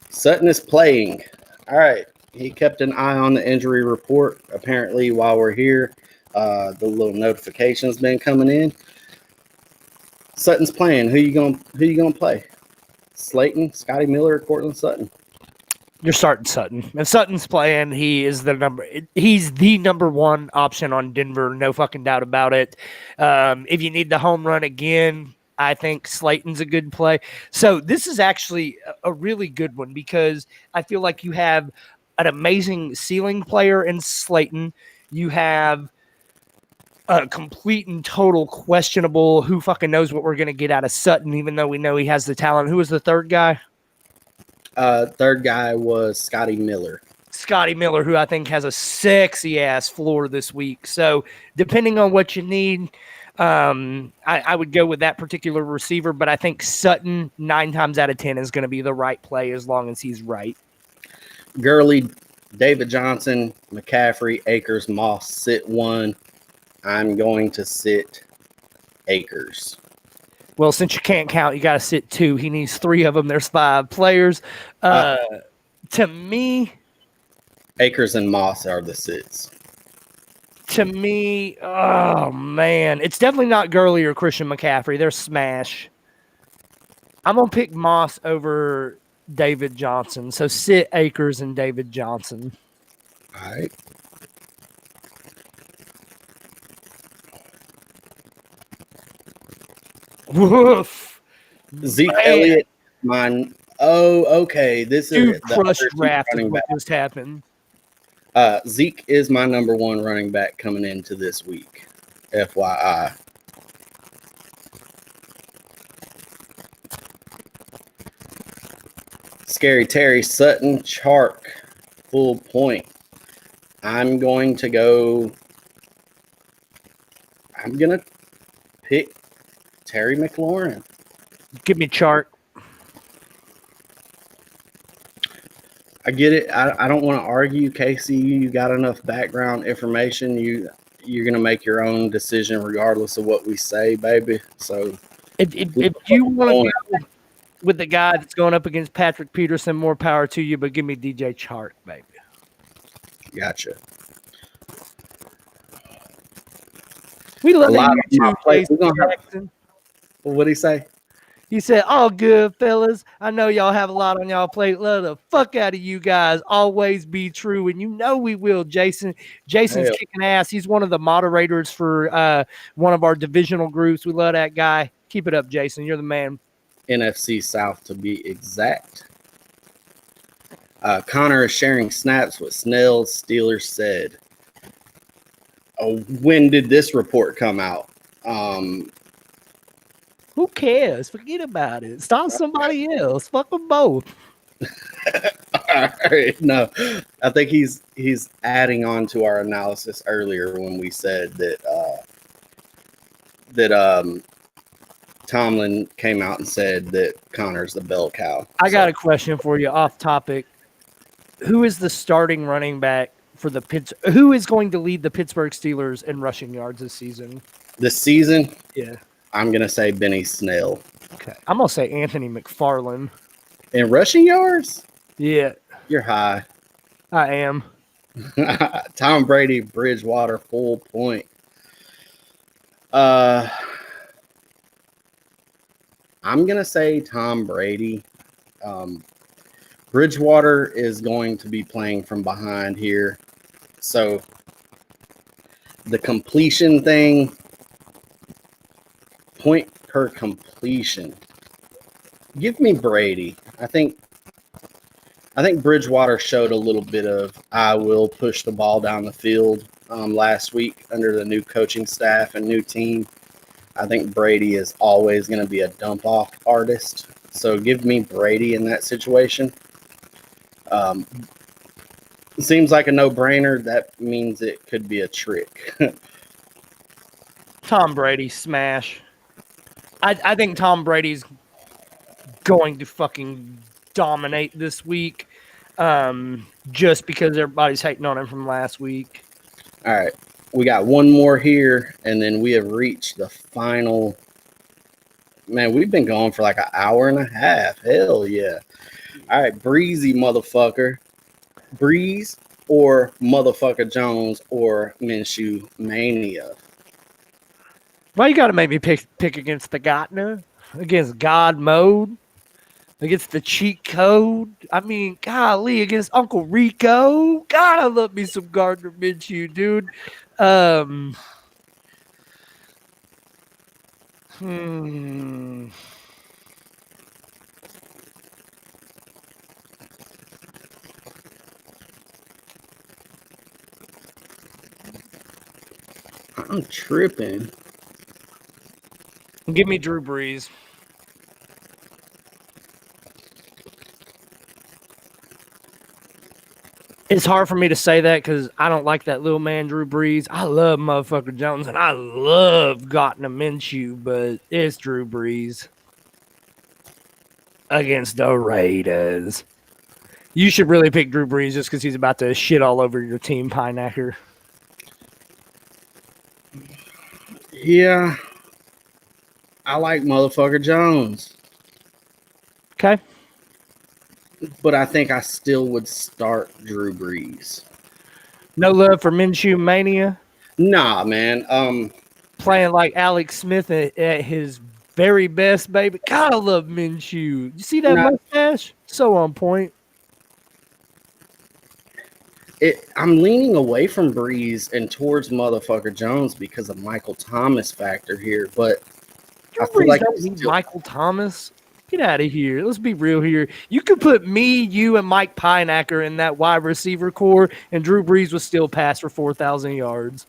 Sutton is playing. All right. He kept an eye on the injury report. Apparently, while we're here, the little notification's been coming in. Sutton's playing. Who you gonna play? Slayton, Scotty Miller, or Cortland Sutton? You're starting Sutton. If Sutton's playing, he's the number one option on Denver. No fucking doubt about it. If you need the home run again, I think Slayton's a good play. So this is actually a really good one because I feel like you have an amazing ceiling player in Slayton. You have a complete and total questionable who fucking knows what we're going to get out of Sutton, even though we know he has the talent. Who was the third guy? Third guy was Scotty Miller. Scotty Miller, who I think has a sexy ass floor this week. So depending on what you need, I would go with that particular receiver, but I think Sutton 9 times out of 10 is going to be the right play as long as he's right. Gurley, David Johnson, McCaffrey, Akers, Moss, sit one. I'm going to sit Akers. Well, since you can't count, you got to sit 2. He needs 3 of them. There's 5 players. To me, Akers and Moss are the sits. To me, oh man, it's definitely not Gurley or Christian McCaffrey. They're smash. I'm gonna pick Moss over David Johnson. So sit Akers and David Johnson. All right. Woof. Zeke Man. Elliott, mine. Oh, okay. This Dude is the crushed other draft is running what back. just happened. Zeke is my number one running back coming into this week. FYI. Scary Terry, Sutton, Chark, full point. I'm going to pick Terry McLaurin. Give me Chark. I get it. I don't want to argue, Casey. You got enough background information. You're gonna make your own decision regardless of what we say, baby. So If you want to go with the guy that's going up against Patrick Peterson, more power to you. But give me DJ Chark, baby. Gotcha. We love A lot you of my too, plays- Jason we're gonna have- Jackson. What'd he say? He said, all good, fellas. I know y'all have a lot on y'all plate. Love the fuck out of you guys. Always be true. And you know we will, Jason. Jason's Hell. kicking ass. He's one of the moderators for one of our divisional groups. We love that guy. Keep it up, Jason. You're the man. NFC South to be exact. Connor is sharing snaps with Snell, Steelers said. Oh, when did this report come out? Who cares? Forget about it. Start somebody else. Fuck them both. All right, no, I think he's adding on to our analysis earlier when we said that Tomlin came out and said that Connor's the bell cow. I got a question for you off topic. Who is the starting running back for the Who is going to lead the Pittsburgh Steelers in rushing yards this season? This season, Yeah. I'm gonna say Benny Snell. Okay. I'm gonna say Anthony McFarland. In rushing yards, Yeah, you're high. I am. Tom Brady, Bridgewater, full point. I'm gonna say Tom Brady. Bridgewater is going to be playing from behind here, so the completion thing, point per completion. Give me Brady. I think Bridgewater showed a little bit of I will push the ball down the field last week under the new coaching staff and new team. I think Brady is always going to be a dump off artist. So give me Brady in that situation. It seems like a no-brainer. That means it could be a trick. Tom Brady smash. I think Tom Brady's going to fucking dominate this week, just because everybody's hating on him from last week. All right. We got one more here, and then we have reached the final. Man, we've been going for like an hour and a half. Hell yeah. All right, Breezy motherfucker. Breeze or motherfucker Jones or Minshew Mania? Well, you got to make me pick against the Gotner, against God Mode, against the cheat code. I mean, golly, against Uncle Rico. God, I love me some Gardner Minshew, dude. I'm tripping. Give me Drew Brees. It's hard for me to say that because I don't like that little man, Drew Brees. I love motherfucker Jones, and I love Gardner Minshew, but it's Drew Brees against the Raiders. You should really pick Drew Brees just because he's about to shit all over your team, Pineacker. Yeah. I like motherfucker Jones. Okay. But I think I still would start Drew Brees. No love for Minshew Mania. Nah, man. Playing like Alex Smith at his very best, baby. God, I love Minshew. You see that mustache? So on point. I'm leaning away from Brees and towards motherfucker Jones because of Michael Thomas factor here, but I feel like Michael Thomas. Get out of here. Let's be real here. You could put me, you, and Mike Pineacker in that wide receiver core, and Drew Brees would still pass for 4,000 yards.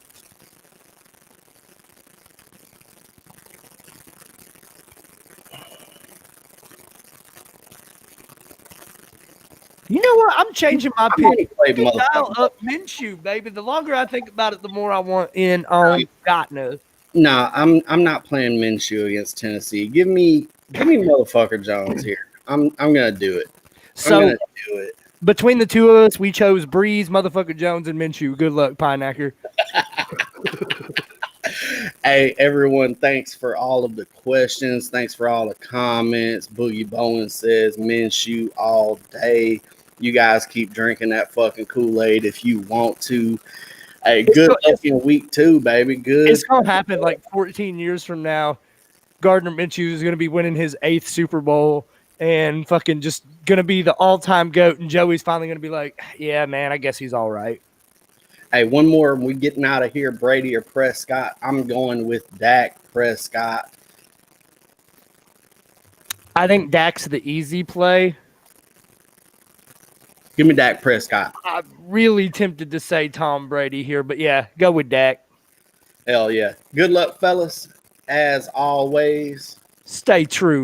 You know what? I'm changing my pick. Dial up Minshew, baby. The longer I think about it, the more I want in on Gotno. Nah, I'm not playing Minshew against Tennessee. Give me motherfucker Jones here. I'm gonna do it. So between the two of us, we chose Breeze, motherfucker Jones, and Minshew. Good luck, Pineacker. Hey, everyone, thanks for all of the questions. Thanks for all the comments. Boogie Bowen says Minshew all day. You guys keep drinking that fucking Kool-Aid if you want to. Hey, good luck in week 2, baby. Good. It's going to happen like 14 years from now. Gardner Minshew is going to be winning his 8th Super Bowl and fucking just going to be the all-time GOAT. And Joey's finally going to be like, yeah, man, I guess he's all right. Hey, one more. We getting out of here, Brady or Prescott? I'm going with Dak Prescott. I think Dak's the easy play. Give me Dak Prescott. I'm really tempted to say Tom Brady here, but yeah, go with Dak. Hell yeah. Good luck, fellas. As always. Stay true.